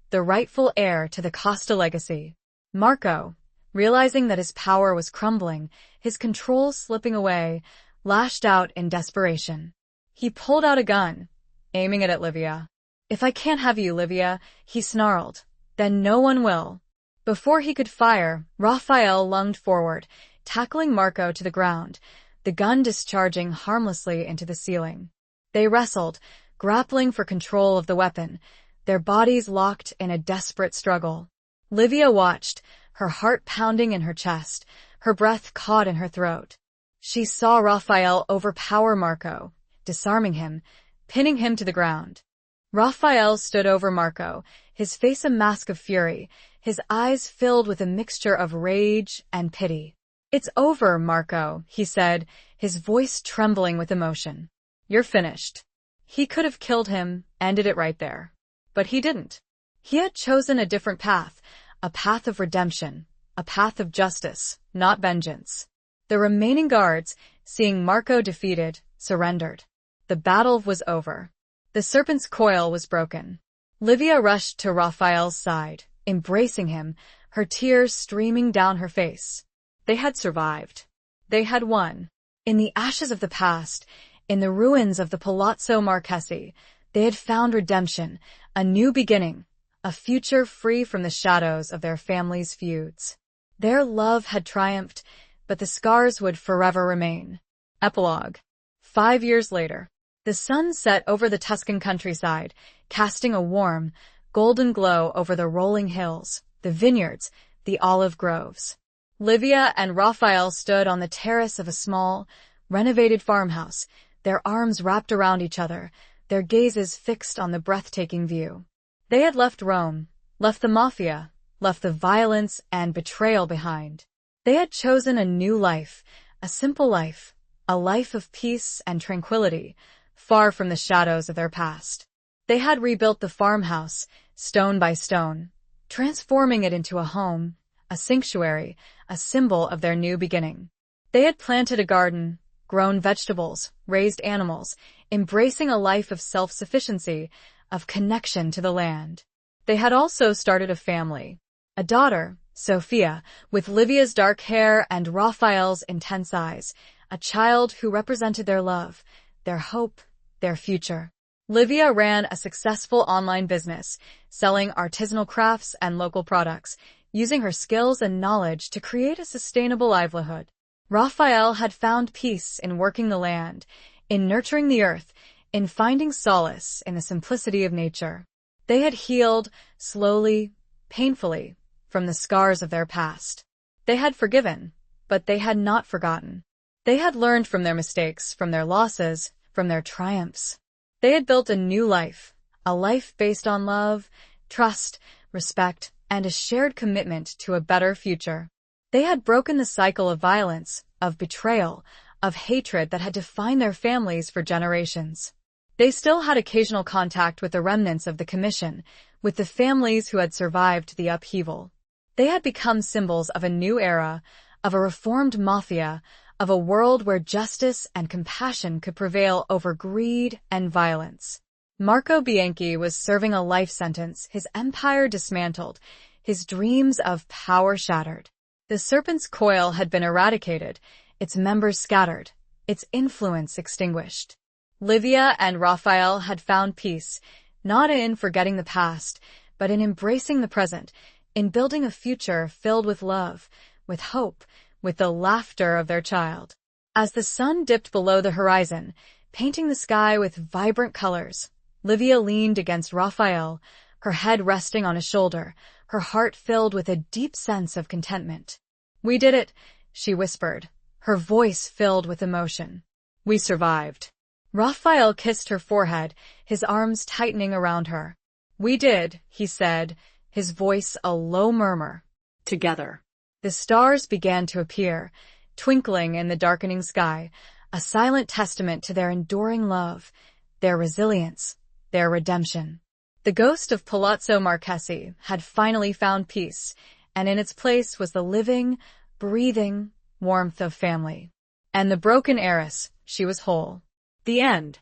the rightful heir to the Costa legacy. Marco, realizing that his power was crumbling, his control slipping away, lashed out in desperation. He pulled out a gun, aiming it at Livia. "If I can't have you, Livia," he snarled, "then no one will." Before he could fire, Raphael lunged forward, tackling Marco to the ground, the gun discharging harmlessly into the ceiling. They wrestled, grappling for control of the weapon, their bodies locked in a desperate struggle. Livia watched, her heart pounding in her chest, her breath caught in her throat. She saw Raphael overpower Marco, disarming him, pinning him to the ground. Raphael stood over Marco, his face a mask of fury, his eyes filled with a mixture of rage and pity. "It's over, Marco," he said, his voice trembling with emotion. "You're finished." He could have killed him, ended it right there. But he didn't. He had chosen a different path, a path of redemption, a path of justice, not vengeance. The remaining guards, seeing Marco defeated, surrendered. The battle was over. The serpent's coil was broken. Livia rushed to Raphael's side, embracing him, her tears streaming down her face. They had survived. They had won. In the ashes of the past, in the ruins of the Palazzo Marchesi, they had found redemption, a new beginning, a future free from the shadows of their family's feuds. Their love had triumphed, but the scars would forever remain. Epilogue. 5 years later. The sun set over the Tuscan countryside, casting a warm, golden glow over the rolling hills, the vineyards, the olive groves. Livia and Raphael stood on the terrace of a small, renovated farmhouse, their arms wrapped around each other, their gazes fixed on the breathtaking view. They had left Rome, left the mafia, left the violence and betrayal behind. They had chosen a new life, a simple life, a life of peace and tranquility, far from the shadows of their past. They had rebuilt the farmhouse, stone by stone, transforming it into a home, a sanctuary, a symbol of their new beginning. They had planted a garden, grown vegetables, raised animals, embracing a life of self-sufficiency, of connection to the land. They had also started a family. A daughter, Sophia, with Livia's dark hair and Raphael's intense eyes, a child who represented their love, their hope, their future. Livia ran a successful online business, selling artisanal crafts and local products, using her skills and knowledge to create a sustainable livelihood. Raphael had found peace in working the land, in nurturing the earth, in finding solace in the simplicity of nature. They had healed, slowly, painfully, from the scars of their past. They had forgiven, but they had not forgotten. They had learned from their mistakes, from their losses, from their triumphs. They had built a new life, a life based on love, trust, respect, and a shared commitment to a better future. They had broken the cycle of violence, of betrayal, of hatred that had defined their families for generations. They still had occasional contact with the remnants of the Commission, with the families who had survived the upheaval. They had become symbols of a new era, of a reformed mafia, of a world where justice and compassion could prevail over greed and violence. Marco Bianchi was serving a life sentence, his empire dismantled, his dreams of power shattered. The serpent's coil had been eradicated, its members scattered, its influence extinguished. Livia and Raphael had found peace, not in forgetting the past, but in embracing the present, in building a future filled with love, with hope, with the laughter of their child. As the sun dipped below the horizon, painting the sky with vibrant colors, Livia leaned against Raphael, her head resting on his shoulder, her heart filled with a deep sense of contentment. "We did it," she whispered, her voice filled with emotion. "We survived." Raphael kissed her forehead, his arms tightening around her. "We did," he said, his voice a low murmur. Together. The stars began to appear, twinkling in the darkening sky, a silent testament to their enduring love, their resilience, their redemption. The ghost of Palazzo Marchesi had finally found peace, and in its place was the living, breathing warmth of family. And the broken heiress, she was whole. The end.